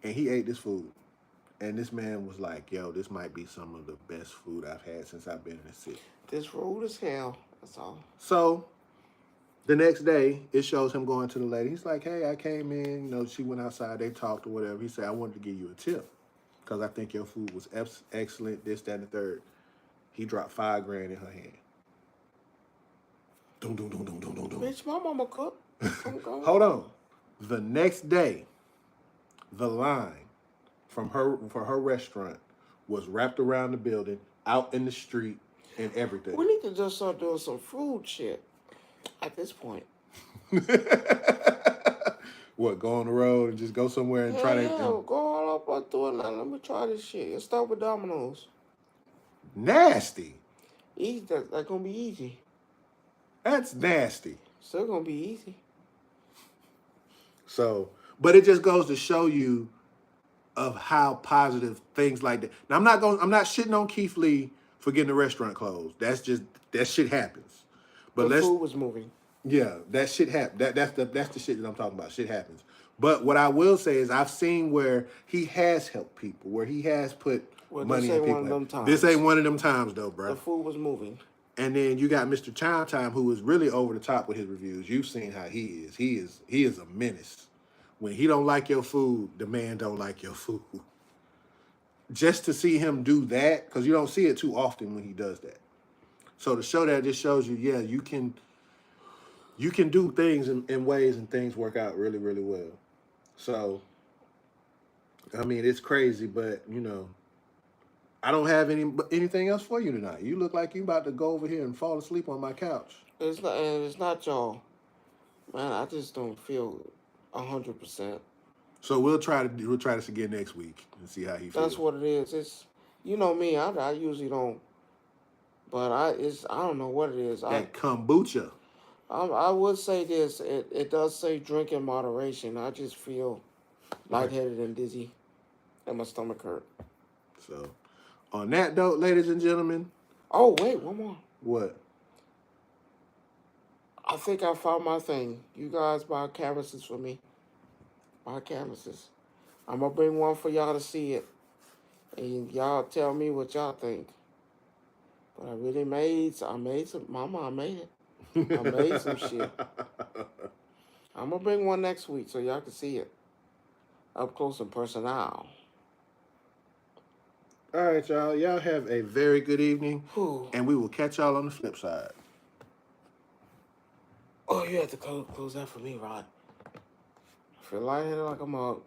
and he ate this food. And this man was like, yo, this might be some of the best food I've had since I've been in the city. This road is hell. That's all. So the next day, it shows him going to the lady. He's like, hey, I came in. You know, she went outside. They talked or whatever. He said, I wanted to give you a tip because I think your food was excellent, this, that, and the third. He dropped $5,000 in her hand. Dum, dum, dum, dum, dum, dum, dum. Bitch, my mama cooked. Hold on. The next day, the line for her restaurant was wrapped around the building, out in the street, and everything. We need to just start doing some food shit at this point. What, go on the road and just go somewhere and try to... Yeah, go all up on through it now. Let me try this shit. Let's start with Domino's. Nasty. Easy. That's gonna be easy. That's nasty. Still gonna be easy. So, but it just goes to show you of how positive things like that. Now, I'm not shitting on Keith Lee for getting the restaurant closed. That's just, that shit happens. But the food was moving. Yeah, that shit happens. That's the shit that I'm talking about. Shit happens. But what I will say is I've seen where he has helped people, where he has put money in people. One of them times. This ain't one of them times though, bro. The food was moving. And then you got Mr. Chime Time, who is really over the top with his reviews. You've seen how he is. He is a menace. When he don't like your food, the man don't like your food. Just to see him do that, because you don't see it too often when he does that. So to show that just shows you, yeah, you can do things in ways and things work out really, really well. So, I mean, it's crazy, but, you know, I don't have anything else for you tonight. You look like you about to go over here and fall asleep on my couch. It's not y'all. Man, I just don't feel 100%. So we'll try this again next week and see how he feels. That's what it is. It's, you know me, I usually don't, but I don't know what it is. That kombucha. I would say this. It does say drink in moderation. I just feel lightheaded and dizzy, and my stomach hurt. So, on that note, ladies and gentlemen. Oh wait, one more. What? I think I found my thing. You guys buy canvases for me. Buy canvases. I'm gonna bring one for y'all to see it, and y'all tell me what y'all think. But I made some. Mama, I made it. I made some shit. I'm gonna bring one next week so y'all can see it up close and personal. All right, y'all. Y'all have a very good evening, and we will catch y'all on the flip side. Oh, you have to close that for me, Rod. I feel lightheaded like I'm out.